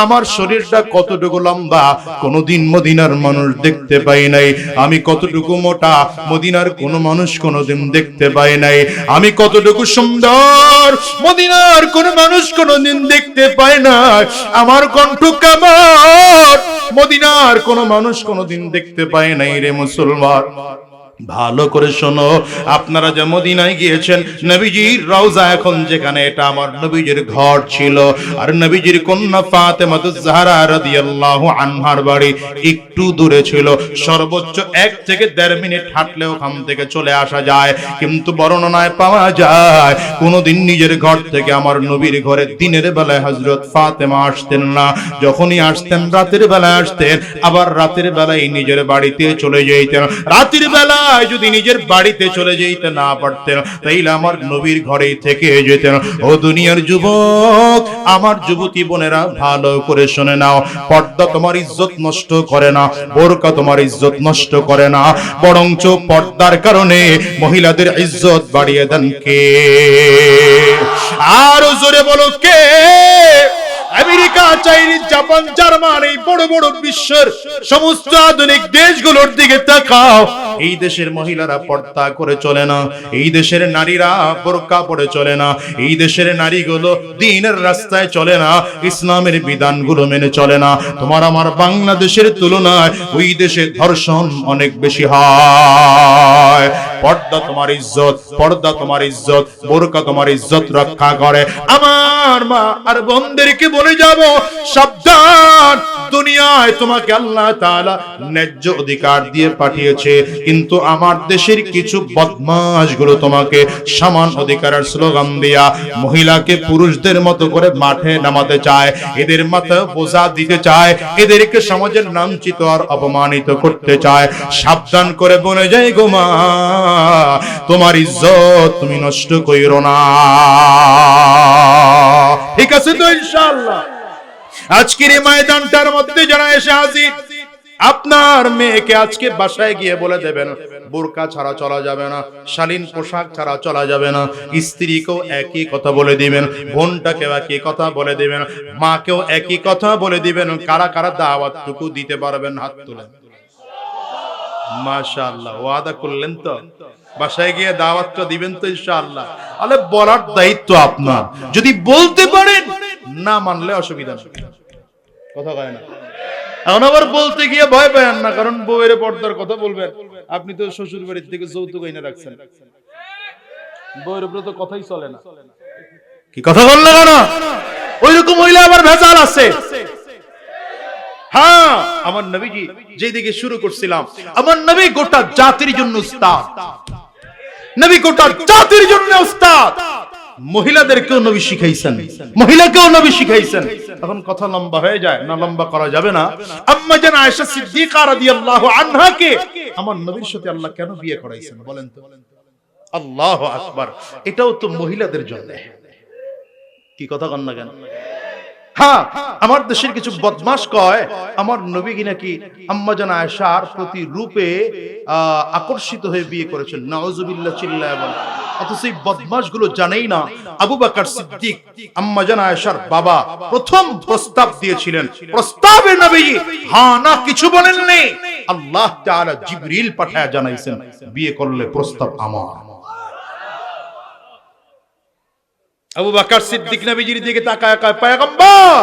[SPEAKER 1] আমার শরীরটা কতটুকু লম্বা কোনোদিন মদিনার মানুষ দেখতে পাই নাই আমি কতটুকু মোটা মদিনার কোন মানুষ কোনোদিন দেখতে পাই নাই আমি কতটুকু সুন্দর মদিনার কোন মানুষ কোনোদিন দেখতে পায় না আমার কণ্ঠ কেমন মদিনার কোন মানুষ কোনোদিন দেখতে পায় নাই রে মুসলমান ভালো করে শোনো আপনারা যে মদিনায় গিয়েছেন নবীজির রওজা এখন যেখানে এটা আমার নবীজির ঘর ছিল আর নবীজির কন্যা ফাতেমাতুজ জাহরা রাদিয়াল্লাহু আনহার বাড়ি একটু দূরে ছিল সর্বোচ্চ 1 থেকে 1.5 মিনিট হাঁটলে ওখান থেকে চলে আসা যায় কিন্তু বর্ণনায় পাওয়া যায় কোনোদিন নিজের ঘর থেকে আমার নবীর ঘরে দিনের বেলায় হযরত ফাতেমা আসতেন না যখনই আসতেন রাতের বেলায় আসতেন আবার রাতের বেলায় নিজের বাড়িতে চলে যেতেন রাতের বেলা যদি নিজের বাড়িতে চলে যেতে না পারতেন তাইলে আমার নবীর ঘরেই থেকে যেতেন ও দুনিয়ার যুবক আমার যুবতী বোনেরা ভালো করে শুনে নাও পর্দা তোমার ইজ্জত নষ্ট করে না বোরকা তোমার ইজ্জত নষ্ট করে না বরঞ্চ পর্দার কারণে মহিলাদের ইজ্জত বাড়িয়ে দেন কে আর জোরে বলো কে আমেরিকা চাইনিজ জাপান জার্মান এই বড় বড় বিশ্বের সমস্ত আধুনিক দেশগুলোর দিকে তাকাও এই দেশের মহিলারা পর্দা করে চলে না এই দেশের নারীরা বোরকা পরে চলে না এই দেশের নারীগুলো দ্বীনের রাস্তায় চলে না ইসলামের বিধানগুলো মেনে চলে না তোমার আমার বাংলাদেশের তুলনায় ওই দেশে ধর্ষণ অনেক বেশি হয় পর্দা তোমার ইজ্জত পর্দা তোমার ইজ্জত বোরকা তোমার ইজ্জত রক্ষা করে আমার মা আর বোনদেরকে বলে যাব সাবধান দুনিয়ায় তোমাকে আল্লাহ তাআলা ন্যায্য অধিকার দিয়ে পাঠিয়েছে কিন্তু আমার দেশের কিছু বদমাশগুলো তোমাকে সমান অধিকারের স্লোগান দিয়া মহিলাকে পুরুষদের মতো করে মাঠে নামাতে চায় এদের মাথায় বোঝা দিতে চায় এদেরকে সমাজের লাঞ্ছিত আর অপমানিত করতে চায় সাবধান করে বলে যায় গো মা তোমার ইজ্জত তুমি নষ্ট কইরো না ঠিক আছে তো ইনশাআল্লাহ আজকের এই ময়দানটার মধ্যে যারা এসে হাজির আপনার মেয়েকে আজকে বাসায় গিয়ে বলে দেবেন বোরকা ছাড়া চলা যাবে না শালীন পোশাক ছাড়া চলা যাবে না স্ত্রীকেও একই কথা বলে দিবেন বোনটাকেও একই কথা বলে দিবেন মাকেও একই কথা বলে দিবেন কারা কারা দাওয়াতটুকু দিতে পারবেন হাত তুলেন মাশাআল্লাহ ওয়াদা করলেন তো বাসায় গিয়ে দাওয়াতটা দিবেন তো ইনশাআল্লাহ আলে বলার দায়িত্ব আপনার যদি বলতে পারেন না মানলে অসুবিধা নেই কথা কয় না এখন আবার বলতে গিয়ে ভয় পায় না কারণ বউয়ের পর্দার কথা বলবেন আপনি তো শ্বশুর বাড়ি থেকে যৌতুক এনে রাখছেন বউয়ের উপরে তো কথাই চলে না কি কথা বললেন না ওইরকম হইলে আবার ভেজাল আছে হ্যাঁ আমার নবীজি যেদিকে শুরু করছিলাম আমার নবী গোটা জাতির জন্য উস্তাদ নবী গোটা জাতির জন্য উস্তাদ। মহিলাদেরকেও নবী শিখাইছেন, মহিলাকেও নবী শিখাইছেন। এখন কথা লম্বা হয়ে যায় না, লম্বা করা যাবে না। আম্মা জান আয়েশা সিদ্দিকা রাদিয়াল্লাহু আনহাকে আমার নবীর সাথে আল্লাহ কেন বিয়ে করাইছেন বলেন তো? আল্লাহু আকবার। এটাও তো মহিলাদের জন্য। কি কথা কন না কেন? হ্যাঁ, আমার দেশের কিছু বদমাশ কয় আমার নবী কি নাকি আম্মা জান আয়েশার প্রতি রূপে আকর্ষিত হয়ে বিয়ে করেছেন। নাউজুবিল্লাহ, চিল্লায় বল। অথচ এই বদমাশগুলো জানেই না আবু বকর সিদ্দিক আম্মা জান আয়েশার বাবা প্রথম প্রস্তাব দিয়েছিলেন। প্রস্তাবে নবী হ্যাঁ না কিছু বলেননি। আল্লাহ তাআলা জিবরিল পাঠায় জানাইছেন বিয়ে করলে প্রস্তাব আমার। আবু বকর সিদ্দিক নবীজির দিকে তাকায় কয়, পয়গম্বর।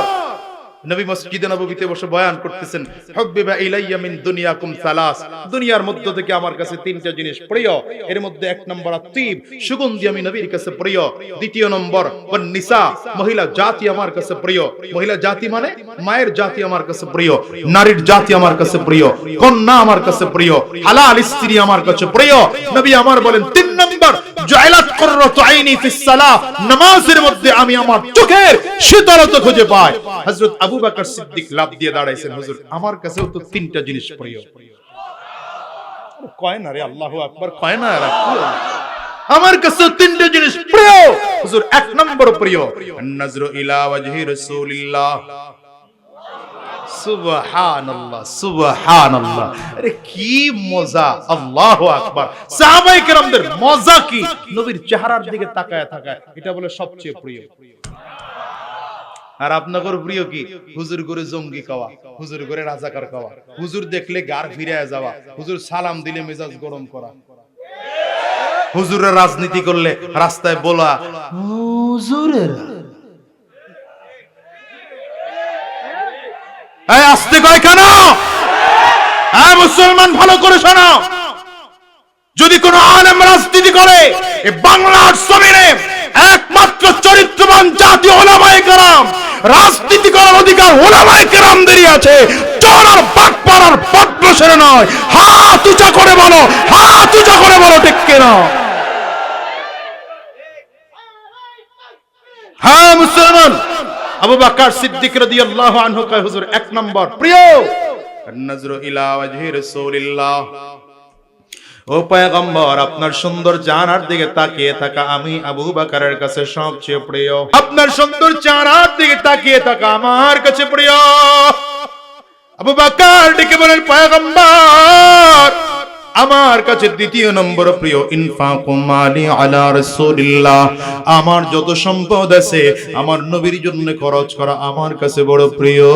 [SPEAKER 1] নবী মসজিদে নববীতে বসে বয়ান করতেছেন, হুব্বিবা ইলাইয়া মিন দুনিয়াকুম সালাস। দুনিয়ার মধ্য থেকে আমার কাছে তিনটা জিনিস প্রিয়। এর মধ্যে এক নম্বর আত্তিব, সুগন্ধি আমি নবীর কাছে প্রিয়। দ্বিতীয় নম্বর ওয়ান নিসা, মহিলা জাতি আমার কাছে প্রিয়। মহিলা জাতি মানে মায়ের জাতি আমার কাছে প্রিয়, নারীর জাতি আমার কাছে প্রিয়, কন্যা আমার কাছে প্রিয়, হালাল স্ত্রী আমার কাছে প্রিয়। নবী আমার বলেন তিন নম্বর জাইলাত কুররাতু আইনি ফিস সালাহ, নামাজের মধ্যে আমি আমার চোখের শীতলতা খুঁজে পাই। হযরত আবু বকর সিদ্দিক লাফ দিয়ে দাঁড়াইছেন, হুজুর আমার কাছেও তো তিনটা জিনিস প্রিয়। কয় না রে, আল্লাহু আকবার কয় না। আমার কাছে তিনটা জিনিস প্রিয় হুজুর। এক নম্বর প্রিয় নজরু ইলা ওয়াজহি রাসূলিল্লাহ। সুবহানাল্লাহ, সুবহানাল্লাহ। আরে কি মজা, আল্লাহু আকবার। সাহাবায়ে কেরামদের মজা কি, নবীর চেহারার দিকে তাকায় থাকায়, এটা বলে সবচেয়ে প্রিয়। আর আপনাদের প্রিয় কি? হুজুর করে জঙ্গি খাওয়া, হুজুর করে রাজাকার খাওয়া, হুজুর দেখলে গার ফিরে যাওয়া, হুজুর সালাম দিলে মেজাজ গরম করা, হুজুরের রাজনীতি করলে রাস্তায় বলা হুজুরের। এই আস্তে কয় কেন? মুসলমান ভালো করে শোনো, যদি কোন আলেম রাজনীতি করে এই বাংলার জমিনে একমাত্র চরিত্রবান জাতি উলামায়ে কেরাম। রাজনীতি করার অধিকার উলামায়ে কেরামদেরই আছে, চোর আর বাটপাড়ার বদমাশের নয়। হাত উঁচা করে বলো, হাত উঁচা করে বলো, ঠিক কিনা? হ্যাঁ মুসলমান। আবু বকর সিদ্দিক রাদিয়াল্লাহু আনহু কয়, হুজুর এক নম্বর প্রিয় নজরু ইলা ওয়াজহি রাসূলিল্লাহ। ও পয়গম্বর, আপনার সুন্দর চেহারার দিকে তাকিয়ে থাকা আমি আবু বকরের কাছে সবচেয়ে প্রিয়। আপনার সুন্দর চেহারার দিকে তাকিয়ে থাকা আমার কাছে প্রিয়। আবু বকর ডেকে বলেন, পয়গম্বর আমার কাছে দ্বিতীয় নম্বর প্রিয় ইনফাকু মালি আলা রাসূলিল্লাহ। আমার যত সম্পদ আছে আমার নবীর জন্য খরচ করা আমার কাছে বড় প্রিয়।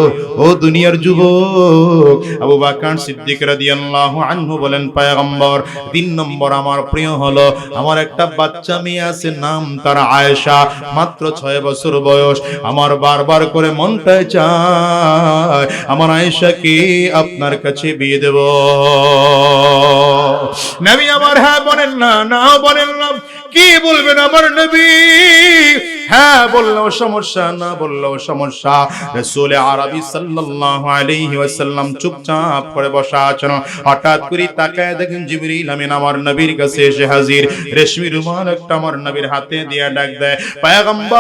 [SPEAKER 1] ও দুনিয়ার যুবক, আবু বকর সিদ্দিক রাদিয়াল্লাহু আনহু বলেন, পয়গম্বর তিন নম্বর আমার প্রিয় হলো আমার একটা বাচ্চা মেয়ে আছে, নাম তার আয়েশা, মাত্র 6 বছর বয়স। আমার বারবার করে মনটা চায় আমার আয়েশাকে আপনার কাছে বিয়ে দেব। নবী আমার হ্যাঁ বলেন না, না বলেন না, কি বলবেন আমার নবী? হ্যাঁ বললেও সমস্যা, না বললেও সমস্যা। রাসূল আরবি সাল্লাল্লাহু আলাইহি ওয়াসাল্লাম চুপচাপ করে বসা আছেন। হঠাৎ করে তাকায় দেখেন জিবরিল আমিন আমার নবীর কাছে এসে হাজির। রেশমি রুমাল একটা আমার নবীর হাতে দিয়ে ডাক দেয়, পয়গম্বর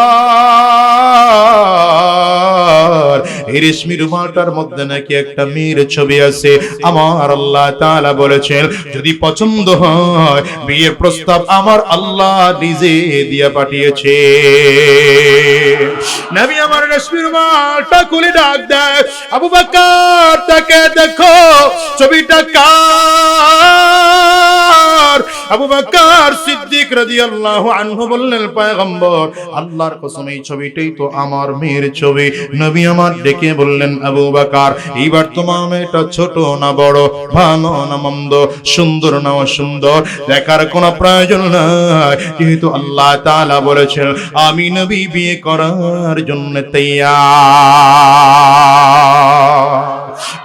[SPEAKER 1] এই রেশমি রুমালটার মধ্যে নাকি একটা মেয়ের ছবি আছে। আমার আল্লাহ তাআলা বলেছেন যদি পছন্দ হয় বিয়ের প্রস্তাব আমার আল্লাহ নিজে দিয়ে পাঠিয়েছে। নবী আমার রেশমি রুমালটা খুলে ডাক দেয়, আবু বকর তাকে দেখো, ছবিটা কার? আবু বকর সিদ্দিক রাদিয়াল্লাহু আনহু বললেন, পয়গম্বর আল্লাহর কসম এই ছবিটাই তো আমার মেয়ের ছবি। নবী আমার ডেকে বললেন, আবু বকর এইবার তোমার মেয়েটা ছোট না বড়, ভালো না মন্দ, সুন্দর না অসুন্দর দেখার কোনো প্রয়োজন নাই, যেহেতু আল্লাহ তাআলা বলেছেন আমি নবী বিয়ে করার জন্য তৈয়ার।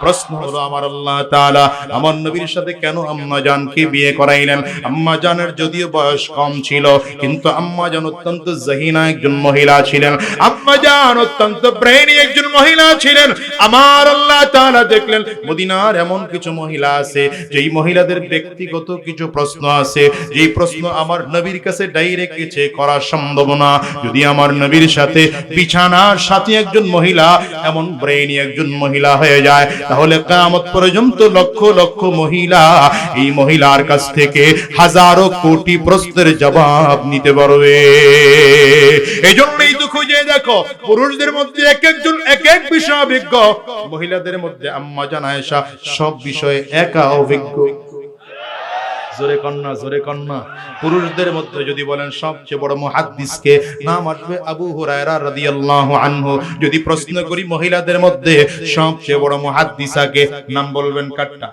[SPEAKER 1] প্রশ্ন হলো আমার আল্লাহ তাআলা আমার নবীর সাথে কেন আম্মা জানকে বিয়ে করাইলেন? আম্মা জানের যদিও বয়স কম ছিল, কিন্তু আম্মা জান অত্যন্ত জাহিনা একজন মহিলা ছিলেন। আম্মা জান অত্যন্ত ব্রেইনি একজন মহিলা ছিলেন। আমার আল্লাহ তাআলা দেখলেন মদিনার এমন কিছু মহিলা আছে যেই মহিলাদের ব্যক্তিগত কিছু প্রশ্ন আছে, যেই প্রশ্ন আমার নবীর কাছে ডাইরেক্ট কিছু করা সম্ভব না। যদি আমার নবীর সাথে বিছানার সাথে একজন মহিলা এমন ব্রেইনি একজন মহিলা হয়ে যায়, তাহলে কিয়ামত পর্যন্ত লক্ষ লক্ষ মহিলা এই মহিলার কাছ থেকে হাজারো কোটি প্রশ্নের জবাব নিতে পারবে। এই জন্যই তো খুঁজে দেখো পুরুষদের মধ্যে এক একজন এক এক বিষয় অভিজ্ঞ, মহিলাদের মধ্যে আম্মা জান আয়েশা সব বিষয়ে একা অভিজ্ঞ। জোরে কন্যা, জোরে কন্যা। পুরুষদের মধ্যে যদি বলেন সবচেয়ে বড় মুহাদ্দিসকে, নাম আসবে আবু হুরায়রা রাদিয়াল্লাহু আনহু। যদি প্রশ্ন করি মহিলাদের মধ্যে সবচেয়ে বড় মুহাদ্দিসাকে, নাম বলবেন কাট্টা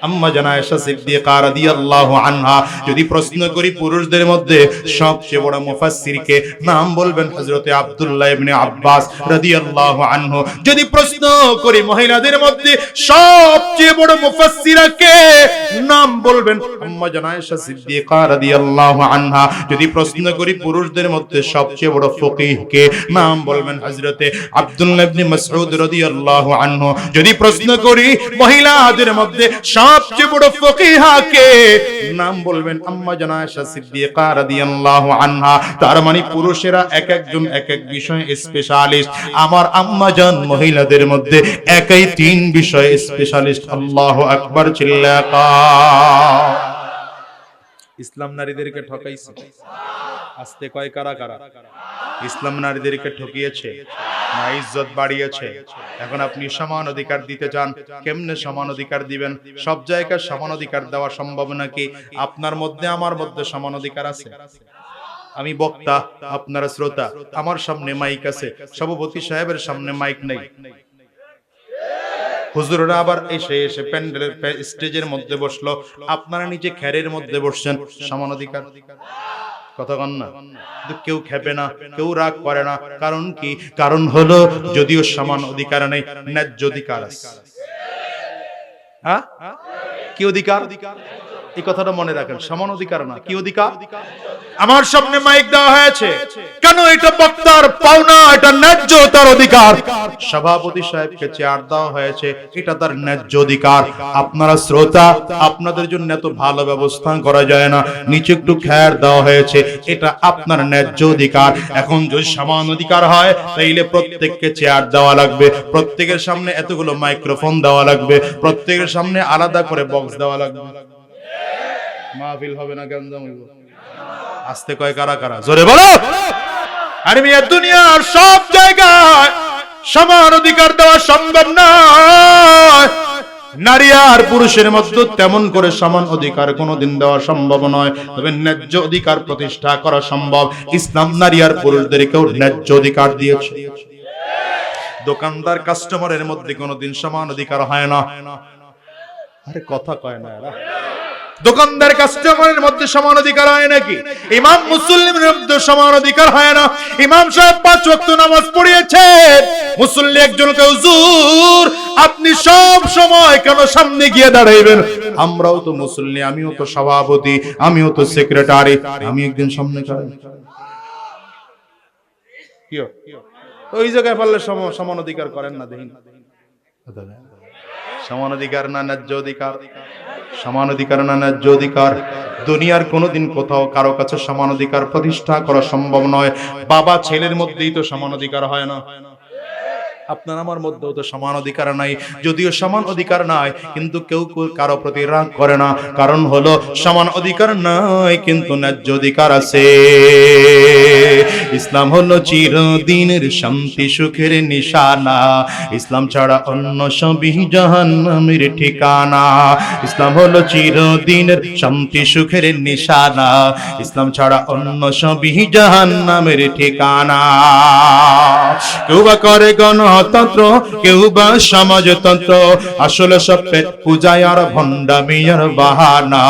[SPEAKER 1] আম্মা জান আয়েশা সিদ্দিকা রাদিয়াল্লাহু আনহা। যদি প্রশ্ন করি পুরুষদের মধ্যে সবচেয়ে বড় মুফাসসিরকে, নাম বলবেন হযরতে আব্দুল্লাহ ইবনে আব্বাস রাদিয়াল্লাহু আনহু। যদি প্রশ্ন করি মহিলাদের মধ্যে সবচেয়ে বড় মুফাসসিরাকে, নাম বলবেন আম্মা জান আয়েশা সিদ্দিকা রাদিয়াল্লাহু আনহা। যদি প্রশ্ন করি পুরুষদের মধ্যে সবচেয়ে বড় ফকিহকে, নাম বলবেন হযরতে আব্দুল্লাহ ইবনে মাসউদ রাদিয়াল্লাহু আনহু। যদি প্রশ্ন করি মহিলাদের মধ্যে সবচেয়ে বড় ফকিহাকে, নাম বলবেন আম্মা জান আয়েশা সিদ্দিকা রাদিয়াল্লাহু আনহা। তার মানে পুরুষেরা এক একজন এক এক বিষয়ে স্পেশালিস্ট, আমার আম্মা জান মহিলাদের মধ্যে একই তিন বিষয়ে স্পেশালিস্ট। আল্লাহু আকবার চিল্লাকা। ইসলাম নারীদেরকে ঠকাইছে, আস্তে কয় কারা কারা? ইসলাম নারীদেরকে ঠকিয়েছে না ইজ্জত বাড়িয়েছে? এখন আপনি সমান অধিকার দিতে চান, কেমনে সমান অধিকার দিবেন? সব জায়গায় সমান অধিকার দেওয়া সম্ভব নাকি? আপনার মধ্যে আমার মধ্যে সমান অধিকার আছে? আমি বক্তা, আপনারা শ্রোতা, আমার সামনে মাইক আছে, সভাপতি সাহেবের সামনে মাইক নেই। হুজুররা আবার এসে এসে প্যান্ডেলের স্টেজের মধ্যে বসলো, আপনারা নিচে খেরের মধ্যে বসছেন, সমান অধিকার? কথা কন না? কেউ খেপে না, কেউ রাগ করে না। কারণ কি? কারণ হলো যদিও সমান অধিকার নেই, ন্যায্য অধিকার আছে। হ্যাঁ, কি অধিকার? এই কথাটা মনে রাখেন, সমান অধিকার না, কি অধিকার? আমার সামনে মাইক দেওয়া হয়েছে কেন? এটা বক্তার পাওনা, এটা ন্যায্য তার অধিকার। সভাপতি সাহেবকে চেয়ার দেওয়া হয়েছে, এটা তার ন্যায্য অধিকার। আপনারা শ্রোতা, আপনাদের জন্য এত ভালো ব্যবস্থা করা যায় না, নিচে একটু খেয়ার দেওয়া হয়েছে, এটা আপনার ন্যায্য অধিকার। এখন যদি সমান অধিকার হয় তাইলে প্রত্যেককে চেয়ার দেওয়া লাগবে, প্রত্যেকের সামনে এতগুলো মাইক্রোফোন দেওয়া লাগবে, প্রত্যেকের সামনে আলাদা করে বক্স দেওয়া লাগবে। মাহফিল হবে না, গঞ্জাম হইব। আস্তে কয় কারা কারা? জোরে বলো। আরে মিয়া, দুনিয়ার সব জায়গায় সমান অধিকার দেওয়া সম্ভব নয়। নারী আর পুরুষের মধ্যে তেমন করে সমান অধিকার কোনোদিন দেওয়া সম্ভব নয়, তবে ন্যায্য অধিকার প্রতিষ্ঠা করা সম্ভব। ইসলাম নারী আর পুরুষদেরকেও ন্যায্য অধিকার দিয়েছে। দোকানদার কাস্টমারের মধ্যে কোনোদিন সমান অধিকার হয় না। আরে কথা কয় না এরা। দোকানদার কাস্টমারের মধ্যে সমান অধিকার হয় নাকি? ইমাম মুসল্লির মধ্যে সমান অধিকার হয় না। ইমাম সাহেব 5 ওয়াক্ত নামাজ পড়িয়েছেন, মুসল্লি একজনকে হুজুর আপনি সব সময় কেন সামনে গিয়ে দাঁড়াইবেন? আমরাও তো মুসল্লি, আমিও তো সভাপতি, আমিও তো সেক্রেটারি, আমি একদিন সামনে যাই। কি ওই জায়গায় পারলে সমান অধিকার করেন না? দেখেন সমান অধিকার না ন্যায্য অধিকার? সমান অধিকার না ন্যায্য অধিকার? দুনিয়ার কোনোদিন কোথাও কারো কাছে সমান অধিকার প্রতিষ্ঠা করা সম্ভব নয়। বাবা ছেলের মধ্যেই তো সমান অধিকার হয় না। আপনার আমার মধ্যেও তো সমান অধিকার নাই। যদিও সমান অধিকার নাই, কিন্তু কেউ কারো প্রতি রাগ করে না। কারণ হলো সমান অধিকার নাই, কিন্তু ন্যায্য অধিকার আছে। ইসলাম হলো চিরদিনের শান্তি সুখের নিশানা, ইসলাম ছাড়া অন্য সবই জাহান্নামের ঠিকানা। ইসলাম হলো চিরদিনের শান্তি সুখের নিশানা, ইসলাম ছাড়া অন্য সবই জাহান্নামের ঠিকানা। কেউ বা করে গণ ধর্মতন্ত্র, কেউ বা সমাজতন্ত্র। আসলে সব পেট পূজায় আর ভণ্ডামি আর বাহানা,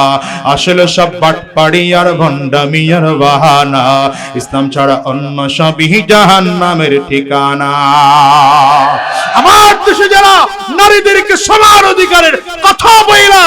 [SPEAKER 1] আসলে সব বাটপাড়ি আর ভণ্ডামি আর বাহানা। ইসলাম ছাড়া অন্য সবই জাহান্নামের ঠিকানা। আমার দেশে যারা নারীদেরকে সমান অধিকারের কথা বইলা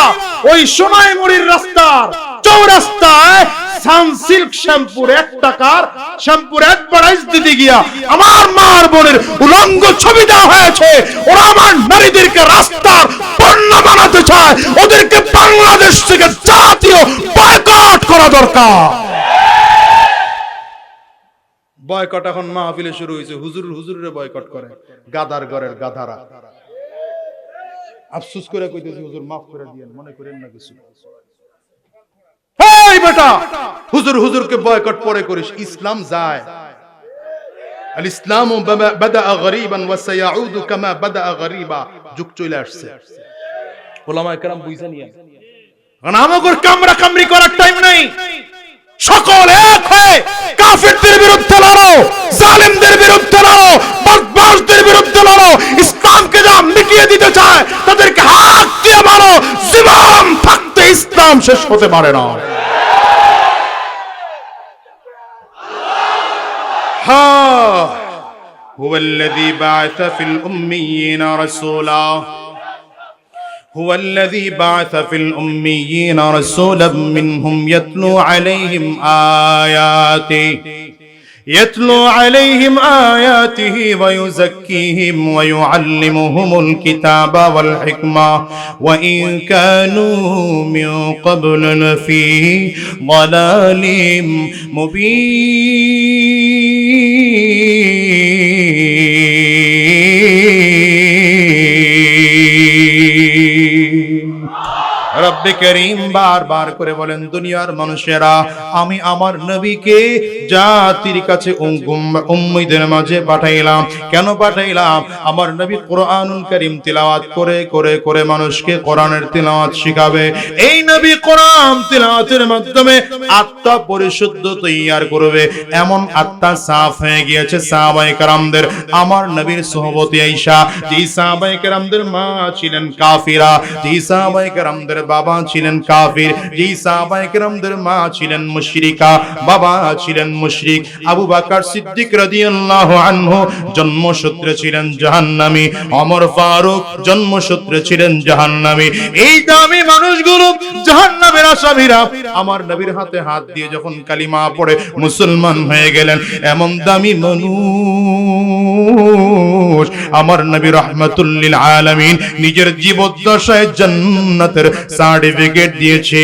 [SPEAKER 1] ওই সোনাইমুড়ির রাস্তার চৌরাস্তায় সানসিল্ক শ্যাম্পুর 1 টাকার শ্যাম্পুর অ্যাডভার্টাইজ দিতে গিয়া আমার মার বোনের উলঙ্গ ছবি দেওয়া হয়েছে, ওরা আমার নারীদেরকে রাস্তার পণ্য বানাতে চায়। ওদেরকে বাংলাদেশ থেকে জাতীয় বয়কট করা দরকার। বয়কট এখন মাহফিলে শুরু হয়েছে, হুজুরের বয়কট করে গাদার ঘরের গাধারা। আফসোস করে কইতেছি, হুজুর মাফ করে দিয়েন, মনে করেন না কিছু। এই বেটা, হুজুরকে বয়কট পরে করিস, ইসলাম যায়। আল ইসলামু বাদা গরীবান ওয়া সায়াউদু কামা বাদা গরীবা। যুগ চলে আসছে, ওলামায়ে কেরাম বুঝা নিয়ে আমাদের কামরা কামরি করার টাইম নাই। সকল এক হয়ে কাফেরদের বিরুদ্ধে লড়ো, জালেমদের বিরুদ্ধে লড়ো, বদমাশদের বিরুদ্ধে লড়ো। ইসলামকে যা মিটিয়ে দিতে চায় তাদেরকে হাত দিয়ে মারো। জীবন থাকতে ইসলাম শেষ হতে পারে না। হুয়াল্লাযী বা'আসা ফিল উম্মিয়িনা রাসূলা هو الذي بعث في الأميين رسولا منهم يتلو عليهم آياته ويزكيهم ويعلمهم الكتاب والحكمة وإن كانوا من قبل لفي ضلال রব্বে করিম বারবার করে বলেন, দুনিয়ার মানুষেরা, আমি আমার নবীকে জাতির কাছে উম্মীদের মাঝে পাঠাইলাম। কেন পাঠাইলাম? আমার নবী কোরআনুল কারীম তিলাওয়াত করে করে করে মানুষকে কোরআনের তিলাওয়াত শিখাবে। এই নবী কোরআন তিলাওয়াতের মাধ্যমে আত্মা পরিশুদ্ধ তৈয়ার করবে। এমন আত্মা সাফ হয়ে গিয়েছে সাহাবায়ে কেরামদের আমার নবীর সোহবতে আয়েশা। যে সাহাবায়ে কেরামদের মা ছিলেন কাফিরা, যে সাহাবায়ে কেরামদের বাবা ছিলেন কাফির, যে সাহাবায়ে কেরামদের মা ছিলেন মুশরিকা, বাবা ছিলেন মুশরিক। আবু বকর সিদ্দিক রাদিয়াল্লাহু আনহু জন্মসূত্রে ছিলেন জাহান্নামী, ওমর ফারুক জন্মসূত্রে ছিলেন জাহান্নামী। এই দামি মানুষগুলো জাহান্নামের আসামিরা আমার নবীর হাতে হাত দিয়ে যখন কালিমা পড়ে মুসলমান হয়ে গেলেন। এমন দামি মানুষ আমার নবী রাহমাতুল লিল আলামিন নিজের জীবদ্দশায় জান্নাতের সার্টিফিকেট দিয়েছে,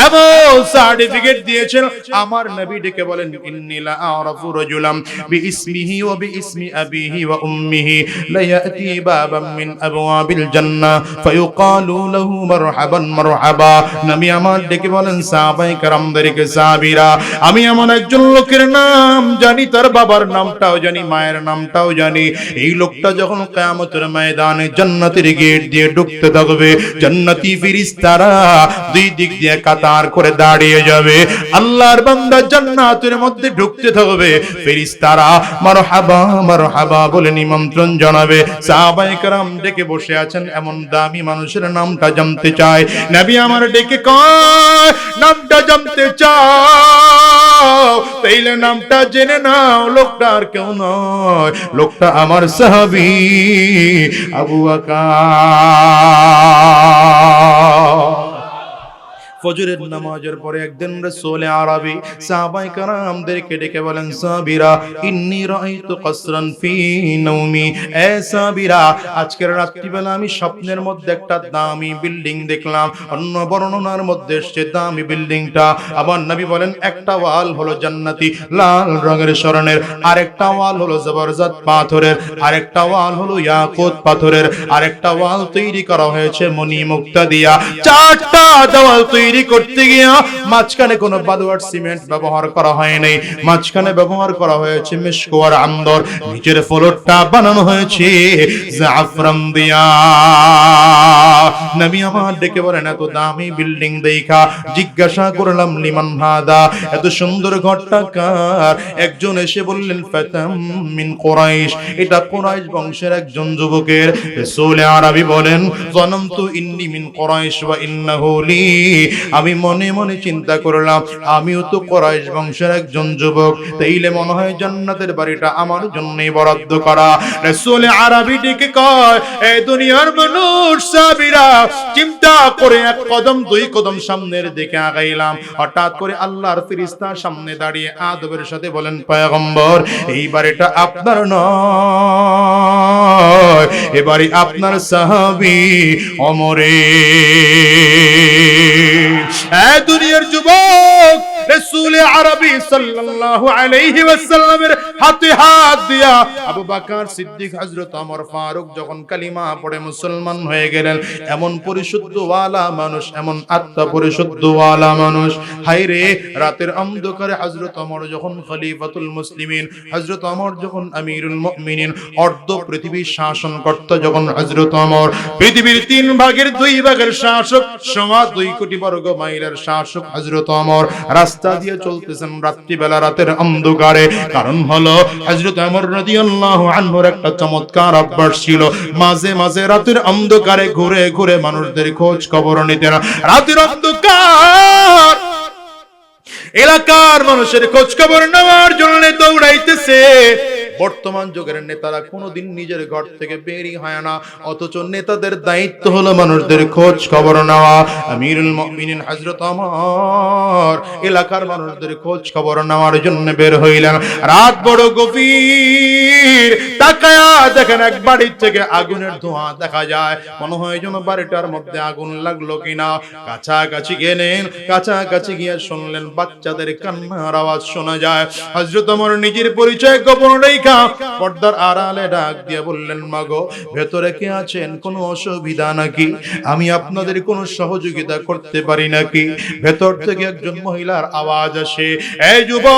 [SPEAKER 1] এবং সার্টিফিকেট দিয়েছেন। আমার নবী ডেকে বলেন, ইন্নী লা আরাফু রাজুলাম বিইসমিহি ওয়া বিইসমি আবিহি ওয়া উম্মিহি লা ইয়াতি বাবাম মিন আবওয়াবিল জান্নাহ ফায়ুকালু লাহু মারহাবান মারহাবা। নবী আমার ডেকে বলেন সাহাবায়ে কেরামদেরকে, সাহাবীরা, আমি এমন একজন লোকের নাম জানি, তার বাবার নামটাও জানি, মায়ের নামটাও জানি। এই লোকটা যখন কিয়ামতের ময়দানে জান্নাতের গেট দিয়ে ঢুকতে থাকবে, জান্নাতি ফেরেশতারা দুই দিক দিয়ে কাতার করে দাঁড়িয়ে যাবে। আল্লাহর বান্দা জান্নাতের মধ্যে ঢুকতে থাকবে, ফেরেশতারা মারহাবা মারহাবা বলে নিমন্ত্রণ জানাবে। সাহাবায়ে কেরাম ডেকে বসে আছেন, এমন দামি মানুষের নামটা জানতে চায়। নবী আমার ডেকে কয়, নামটা জানতে চাও? তাইলে নামটা জেনে নাও। লোকটা আর কেউ নয়, লোকটা আমার সাহাবী আবু বকর। ফজরের নামাজের পরে একদিন রাসূল আরবী সাহাবায়ে কেরামদেরকে ডেকে বলেন, সাহাবীরা, ইন্নী রাআইতু কসরান ফি নাওমি। এ সাহাবীরা, আজকের রাত্রিবেলা আমি স্বপ্নের মধ্যে একটা দামি বিল্ডিং দেখলাম। অন্য বর্ণনার মধ্যে এসেছে দামি বিল্ডিংটা, আমার নবী বলেন, একটা ওয়াল হলো জান্নাতি লাল রঙের স্বর্ণের, আরেকটা ওয়াল হলো জবরদস্ত পাথরের, আরেকটা ওয়াল হলো ইয়াকুত পাথরের, আরেকটা ওয়াল তৈরি করা হয়েছে মণি মুক্তা দিয়া। চারটা দেওয়াল তৈরি করতে গিয়া মাঝখানে কোনো বালুয়ার সিমেন্ট ব্যবহার করা হয়নি, মাঝখানে ব্যবহার করা হয়েছে মিশক আর আম্বর। নিচের ফ্লোরটা বানানো হয়েছে জাফরান দিয়া। নবী আমার ডেকে বলেন এত দামি বিল্ডিং দেখা জিজ্ঞাসা করলাম লিমান হাদা, এত সুন্দর ঘরটা কার? একজন এসে বললেন ফাতাম মিন কুরাইশ, এটা কুরাইশ বংশের একজন যুবকের। রাসূল আরবি বলেন জানামতু ইন্নী মিন কুরাইশ ওয়া ইন্নাহু লি, আমি মনে মনে চিন্তা করলাম আমিও তো কুরাইশ বংশের একজন যুবক, তাইলে মনে হয় জান্নাতের বাড়িটা আমার জন্যই বরাদ্দ করা। রাসূল আরবি ডেকে কয় এই দুনিয়ার মানুষ সাবিরা, চিন্তা করে এক কদম দুই কদম সামনের দিকে আগাইলাম, হঠাৎ করে আল্লাহর ফেরেশতা সামনে দাঁড়িয়ে আদবের সাথে বলেন পয়গম্বর এই বাড়িটা আপনার নয়, এ বাড়ি আপনার সাহাবী ওমরের। এই দুনিয়ার যুবক রাসূল আরবি সাল্লাল্লাহু আলাইহি ওয়াসাল্লামের হাতে হাত দিয়া আবু বকর সিদ্দিক হযরত ওমর ফারুক যখন কালিমা পড়ে মুসলমান হয়ে গেলেন, এমন পরিশুদ্ধওয়ালা মানুষ, এমন আত্মা পরিশুদ্ধওয়ালা মানুষ, হায়রে রাতের অন্ধকারে হযরত ওমর যখন খলিফাতুল মুসলিমিন, হযরত ওমর যখন আমিরুল মুমিনিন, অর্ধ পৃথিবীর শাসনকর্তা যখন হযরত ওমর, পৃথিবীর 3 ভাগের 2 ভাগের শাসক, সওয়া 2 কোটি বর্গ মাইলের শাসক হযরত ওমর রাস্তা দিয়ে চলতেছেন রাত্রিবেলা রাতের অন্ধকারে। কারণ হলো হযরত ওমর রাদিয়াল্লাহু আনহুর একটা চমৎকার অভ্যাস ছিল, মাঝে মাঝে রাতের অন্ধকারে ঘুরে ঘুরে মানুষদের খোঁজ খবর নিতেন। রাতের অন্ধকার এলাকার মানুষের খোঁজ খবর নেওয়ার জন্য দৌড়াইতেছে। বর্তমান যুগের নেতারা কোনোদিন নিজের ঘর থেকে বেরই হয় না, অথচ নেতাদের দায়িত্ব হলো মানুষদের খোঁজ খবর নেওয়া। আমিরুল মুমিনিন হযরত ওমর এলাকার মানুষদের খোঁজ খবর নেওয়ার জন্য বের হইলেন। রাত বড় গভীর, তাকায়া দেখেন এক বাড়ির থেকে আগুনের ধোঁয়া দেখা যায়, মনে হয় যেন বাড়িটার মধ্যে আগুন লাগলো কিনা। কাছাকাছি গেলেন, কাছাকাছি গিয়ে শুনলেন বাচ্চাদের কান্নার আওয়াজ শোনা যায়। হযরত ওমর নিজের পরিচয় গোপন রেখে পর্দার আড়ালে ডাক দিয়ে বললেন মাগো ভেতরে কে আছেন, কোনো অসুবিধা নাকি, আমি আপনাদের কোনো সহযোগিতা করতে পারি নাকি? ভেতর থেকে একজন মহিলার আওয়াজ আসে, এই যুবক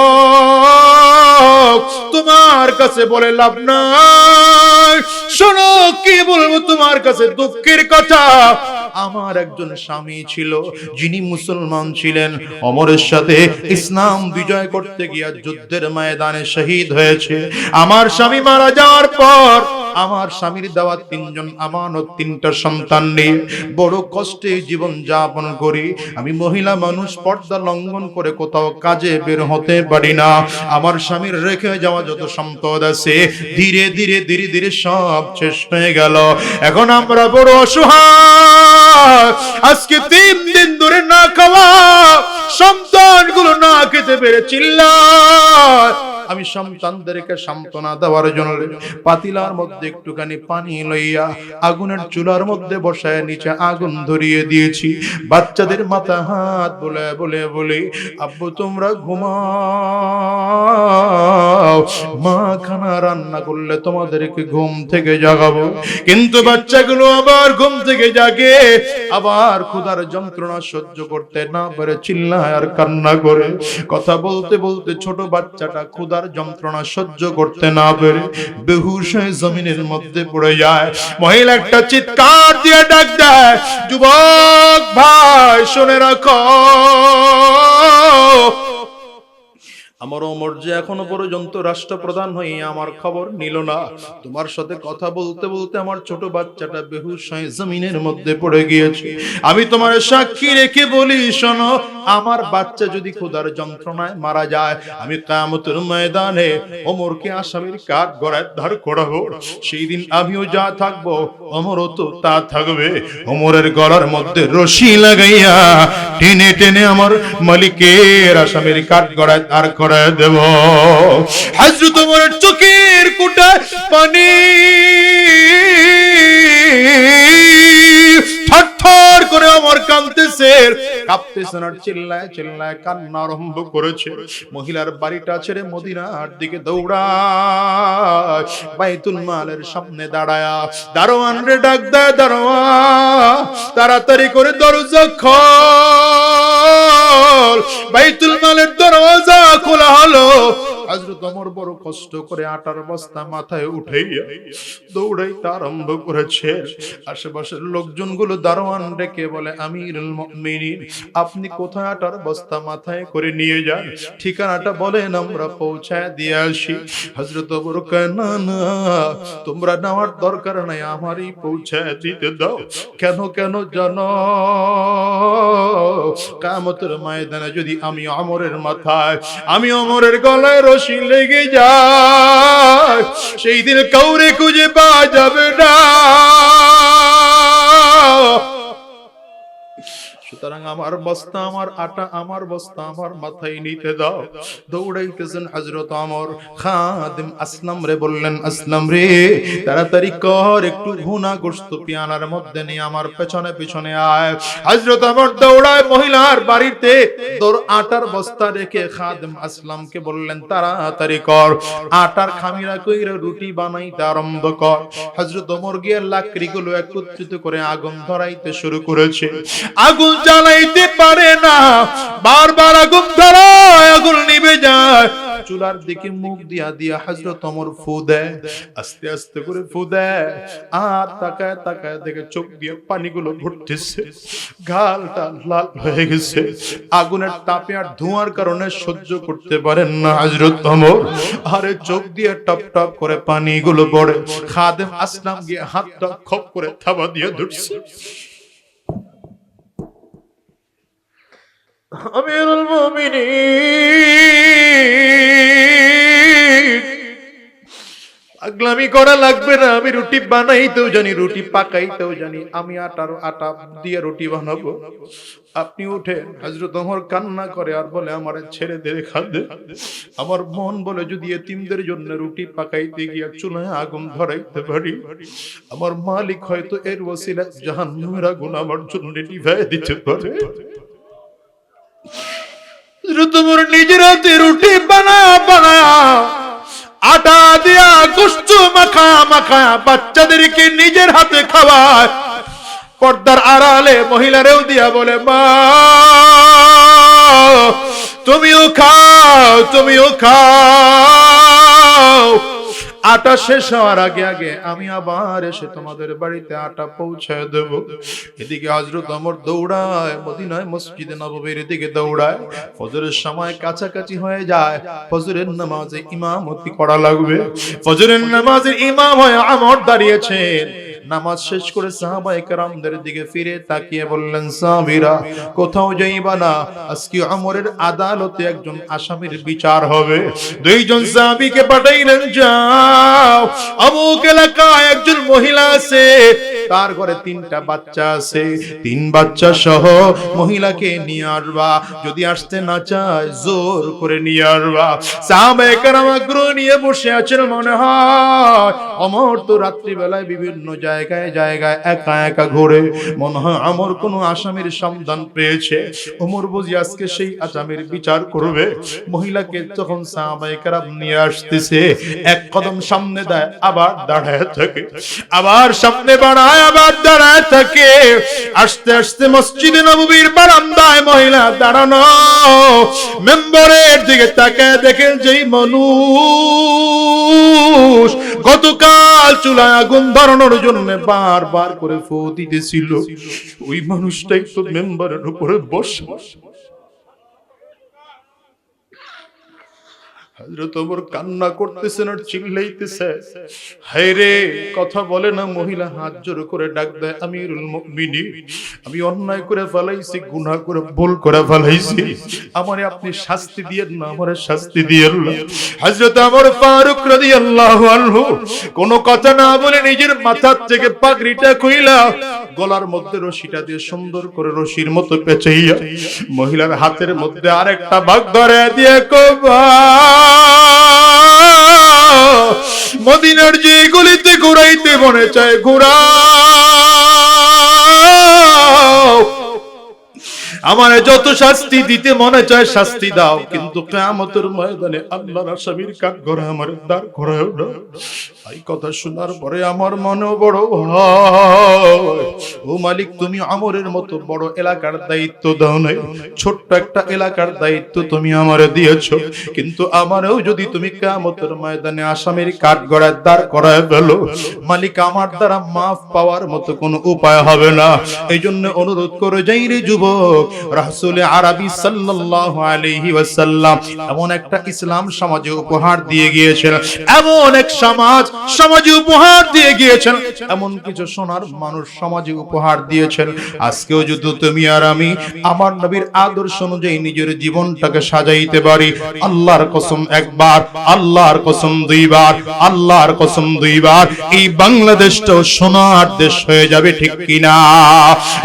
[SPEAKER 1] তোমার কাছে বলে লাভ নাই, শোনো কি বলবো তোমার কাছে দুঃখের কথা। আমার একজন স্বামী ছিল যিনি মুসলমান ছিলেন, ওমরের সাথে ইসলাম বিজয় করতে গিয়ে যুদ্ধের ময়দানে শহীদ হয়েছে। আমার স্বামী মারা যাওয়ার পর আমার স্বামীর দেওয়া 3 জন আমানত, 3টা সন্তান নিয়ে বড় কষ্টে জীবন যাপন করি। আমি মহিলা মানুষ, পর্দা লঙ্ঘন করে কোথাও কাজে বের হতে পারি না। আমার স্বামীর রেখে যাওয়া যত সম্পদ আছে ধীরে ধীরে ধীরে ধীরে সব শেষ হয়ে গেল। এখন আমরা বড় অসহায়, আজকে 3 দিন ধরে না খাওয়া, সন্তানগুলো না খেতে পেরে চিল্লায়। আমি সন্তানদেরকে সান্ত্বনা দেওয়ার জন্য পাতিলার মধ্যে একটুখানি পানি লইয়া আগুনের চুলার মধ্যে বসায় নিচে আগুন ধরিয়ে দিয়েছি। বাচ্চাদের মাথা হাত বলে বলে বলে আব্বু তোমরা ঘুমাও, মা খানা রান্না করলে তোমাদেরকে ঘুম থেকে জাগাবো। কিন্তু বাচ্চাগুলো আবার ঘুম থেকে জাগে, আবার ক্ষুধার যন্ত্রণা সহ্য করতে না পারে চিল্লায় আর কান্না করে। কথা বলতে বলতে ছোট বাচ্চাটা ক্ষুধার যন্ত্রণা সহ্য করতে না পেরে বেহুশ হয়ে জমিনের মধ্যে পড়ে যায়। মহিলা একটা চিৎকার দিয়ে ডাক দেয়, যুবক ভাই শুনে রাখো, আমার ওমর যে এখনো পর্যন্ত রাষ্ট্রপ্রধান হয়ে আমার খবর নিল না। তোমার সাথে কথা বলতে বলতে আমার ছোট বাচ্চাটা বেহুশ হয়ে জমিনের মধ্যে পড়ে গিয়েছে। আমি তোমার সাক্ষী রেখে বলি শোনো, আমার বাচ্চা যদি ক্ষুধার যন্ত্রণায় মারা যায়, আমি কিয়ামতের ময়দানে ওমরকে আসামির কাঠগড়ায় দাঁড় করাবো। সেই দিন আমিও যা থাকবো ওমরও তো তা থাকবে। ওমরের গলার মধ্যে রশি লাগাইয়া টেনে টেনে আমার মালিকের আসামির কাঠগড়ায় দাঁড় করা দেব। হযরত ওমরের চোখের কোটায় পানি থরথর করে ওমর কাঁদতেছে, কাঁপতেছেন আর চিল্লায় চিল্লায় কান্না আরম্ভ করেছে। মহিলার বাড়িটা ছেড়ে মদিনার দিকে দৌড়ায়, বাইতুল মালের সামনে দাঁড়ায়া দারোয়ান রে ডাক দেয়, দারোয়ান তাড়াতাড়ি করে দরজা খোল। বাইতুল মালের দরজা খোলা হলো। হযরত ওমর বড় কষ্ট করে আটার বস্তা মাথায় উঠাইয়া দৌড়াইতে আরম্ভ করেছে। আশেপাশের লোকজনগুলো দারোয়ান ডেকে বলে, আমিরুল মুমিনিন, আপনি কোথায় আটার বস্তা মাথায় করে নিয়ে যান, ঠিকানাটা বলেন, আমরা পৌঁছায় দিয়ে আসি। হযরত ওমর কয়, না না, তোমরা নেওয়ার দরকার নাই, আমারই পৌঁছায় দিতে দাও। কেন কেন জানো? কিয়ামতের ময়দানে যদি আমি ওমরের মাথায়, আমি ওমরের গলায় রশি লেগে যায়, সেই দিন কাউরে খুঁজে পাওয়া যাবে না। সুতরাং আমার বস্তা, আমার আটা, আমার বস্তা আমার মাথায় নিতে দাও। দৌড়াইতেছেন হযরত ওমর। খাদিম আসলাম রে বললেন, আসলাম রে, তাড়াতাড়ি কর, একটু ভুনা গোশত পিয়ানার মধ্যে নিয়ে আমার পেছনে পেছনে আয়। হযরত ওমর দৌড়ায় মহিলার বাড়িতে, আটার বস্তা রেখে খাদিম আসলামকে বললেন, তাড়াতাড়ি কর, আটার খামিরা কইরা রুটি বানাইতে আরম্ভ কর। হযরত ওমর গিয়ে লাকড়িগুলো একত্রিত করে আগুন ধরাইতে শুরু করেছে। আগুন জ্বালাইতে পারে না, বারবার আগুন ধরায়, আগুন নিভে যায়। চুলার দিকে মুখ দিয়া দিয়া হযরত ওমর ফু দেয়, আস্তে আস্তে করে ফু দেয়। আর তাকায় তাকায় দেখে চোখ দিয়ে পানিগুলো ঘুরতেছে, গালটা লাল হয়ে গেছে। আগুনের তাপে আর ধোঁয়ার কারণে সহ্য করতে পারেন না হযরত ওমর। আরে চোখ দিয়ে টপ টপ করে পানিগুলো পড়ে। খাদেম আসলাম গিয়ে হাতটা খপ করে থাবা দিয়ে ধরছে। আমিরুল মুমিনিন, পাগলামি করা লাগবে না, আমি রুটি বানাইতেও জানি, রুটি পাকাইতেও জানি, আমি আটা দিয়ে রুটি বানাবো, আপনি উঠেন। হযরত ওমর কান্না করে আর বলে, আমার ছেড়ে দে খাদে, আমার মন বলে যদি এতিমদের জন্য রুটি পাকাইতে গিয়া চুলায় আগুন ধরাইতে পারি, আমার মালিক হয়তো এর ওসিলা জাহান্নামের আগুন আমার জন্য নিভাইয়া দিতে পারে। তোমার নিজের হাতে রুটি বানা আটা দিয়া গোশত মাখা মাখা বাচ্চাদেরকে নিজের হাতে খাওয়ায়। পর্দার আড়ালে মহিলারেও দিয়া বলে, মা তুমিও খাও, তুমিও খাও। আটা শেষ হওয়ার আগে আগে আমি আবার এসে তোমাদের বাড়িতে আটা পৌঁছায় দেব। এদিকে হযরত ওমর দৌড়ায় মদিনায় মসজিদে নববীর দিকে দৌড়ায়। ফজরের সময় কাছাকাছি হয়ে যায়, ফজরের নামাজে ইমামতি করা লাগবে। ফজরের নামাজের ইমাম হয়ে ওমর দাঁড়িয়েছেন। নামাজ শেষ করে সাহাবায়ে কেরামদের দিকে ফিরে তাকিয়ে বললেন, সাহাবীরা কোথাও যাইবা না, আজকে ওমরের আদালতে একজন আসামির বিচার হবে। দুইজন সাহাবীকে পাঠাইলেন, যাও অমুক এলাকায় একজন মহিলা আছে, তার ঘরে 3টা বাচ্চা আছে, 3 বাচ্চা সহ মহিলাকে নিয়ে আসবা, যদি আসতে না চায় জোর করে নিয়ে আসবা। সাহাবায়ে কেরাম আগ্রহ নিয়ে বসে আছেন। মনে হয় ওমর তো রাত্রি বেলায় বিভিন্ন জায়গায় জায়গায় একা একা ঘুরে, মনে হয় ওমর কোন আসামির সন্ধান পেয়েছে, ওমর বুঝি আজকে সেই আসামির বিচার করবে। মহিলাকে যখন সাহাবায়ে কেরাম নিয়ে আসতেছে, এক কদম সামনে দেয়, আবার দাঁড়ায় থাকে, আবার সামনে বাড়ায়, আবার দাঁড়ায় থাকে। আস্তে আস্তে মসজিদে নববীর বারান্দায় মহিলা দাঁড়ানো, মেম্বরের দিকে তাকায় দেখেন যেই মানুষ গতকাল চুলায় আগুন ধরানোর জন্য বারবার করে ফু দিতেছিল, ওই মানুষটাই তো মেম্বারের উপরে বসে। হযরত ওমর কান্না করতেছেন আর চিল্লাইতেছে, হায় রে, কথা বলে না। মহিলা হাত জোর করে ডাক দেয়, আমিরুল মুমিনিন, আমি অন্যায় করে ফেলাইছি, গুনাহ করে ভুল করে ফেলাইছি, আমারে আপনি শাস্তি দিয়েন না, আমারে শাস্তি দিয়েন না। হযরত ওমর ফারুক রাদিয়াল্লাহু আনহু কোনো কথা না বলে নিজের মাথা থেকে পাগড়িটা খুইলা গলার মধ্যে রশিটা দিয়ে সুন্দর করে রশির মতো পেঁচাইয়া মহিলার হাতের মধ্যে আরেকটা ভাগ ধরে দিয়ে কবা, মদিনার যে গলিতে ঘুরাইতে মনে চায় ঘুরাও, আমারে যত শাস্তি দিতে মনে চায় শাস্তি দাও, কিন্তু কিয়ামতের ময়দানে আল্লাহর আসামির কাঠগড়ায় আমার দাঁড় করায়ও না। এই কথা শোনার পরে আমার মনে বড় ভয়। ও মালিক, তুমি আমরের মতো বড় এলাকার দায়িত্ব দাও নাই, ছোট্ট একটা এলাকার দায়িত্ব তুমি আমারে দিয়েছো, কিন্তু আমারও যদি তুমি কিয়ামতের ময়দানে আসামির কাঠগড়ায় দাঁড় করায় ফেলো, মালিক আমার দ্বারা মাফ পাওয়ার মতো কোনো উপায় হবে না। এই জন্য অনুরোধ করে যাই রে যুবক, রাসূল আরবি সাল্লাল্লাহু আলাইহি ওয়াসাল্লাম এমন একটা ইসলাম সমাজে উপহার দিয়ে গিয়েছেন, এমন এক সমাজে উপহার দিয়ে গিয়েছেন, এমন কিছু সোনার মানুষ সমাজে উপহার দিয়েছেন। আজকেও যদি তুমি আর আমি আমার নবীর আদর্শ অনুযায়ী নিজের জীবনটাকে সাজাইতে পারি, আল্লাহর কসম একবার, আল্লাহর কসম দুইবার, আল্লাহর কসম দুইবার, এই বাংলাদেশটাও সোনার দেশ হয়ে যাবে, ঠিক কিনা?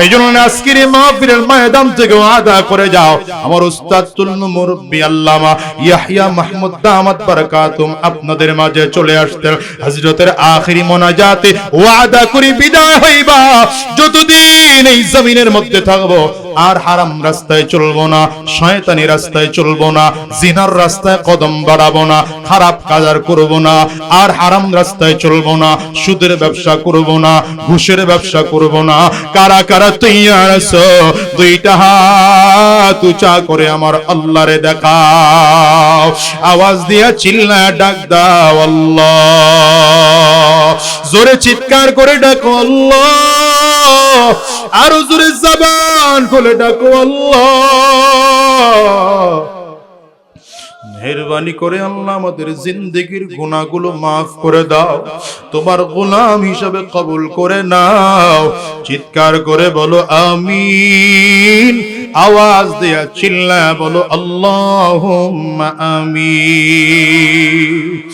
[SPEAKER 1] এই জন্য আজকের এই মাহফিলের ময়দান থেকে ওয়াদা করে যাও, আমার উস্তাদ তুল্লু মুরব্বি আল্লামা ইয়াহইয়া মাহমুদ দামাত বারাকাতুম আপনাদের মাঝে চলে আসতেন। হযরতের আখিরি মোনাজাতে ওয়াদা করি বিদায় হইবা, যতদিন এই জমিনের মধ্যে থাকবো আর হারাম রাস্তায় চলবো না, শয়তানি রাস্তায় চলবো না, জিনার রাস্তায় কদম বাড়াবো না, খারাপ কাজ আর করবো না, আর হারাম রাস্তায় চলবো না, সুদের ব্যবসা করবো না, ঘুষের ব্যবসা করবো না। কারা কারা তৈয়ার আছো? দুইটা হাত উঁচা করে আমার আল্লাহরে দেখাও, আওয়াজ দিয়া চিল্লায় ডাক দাও আল্লাহ, জোরে চিৎকার করে ডাকো আল্লাহ, আরো জোরে জবান খুলে ডাকো আল্লাহ। মেহেরবানি করে আল্লাহ আমাদের জিন্দেগির গুনাহগুলো মাফ করে দাও, তোমার গোলাম হিসাবে কবুল করে নাও। চিৎকার করে বলো আমিন, আওয়াজ দেয়া চিল্লায় বলো আল্লাহুম্মা আমিন।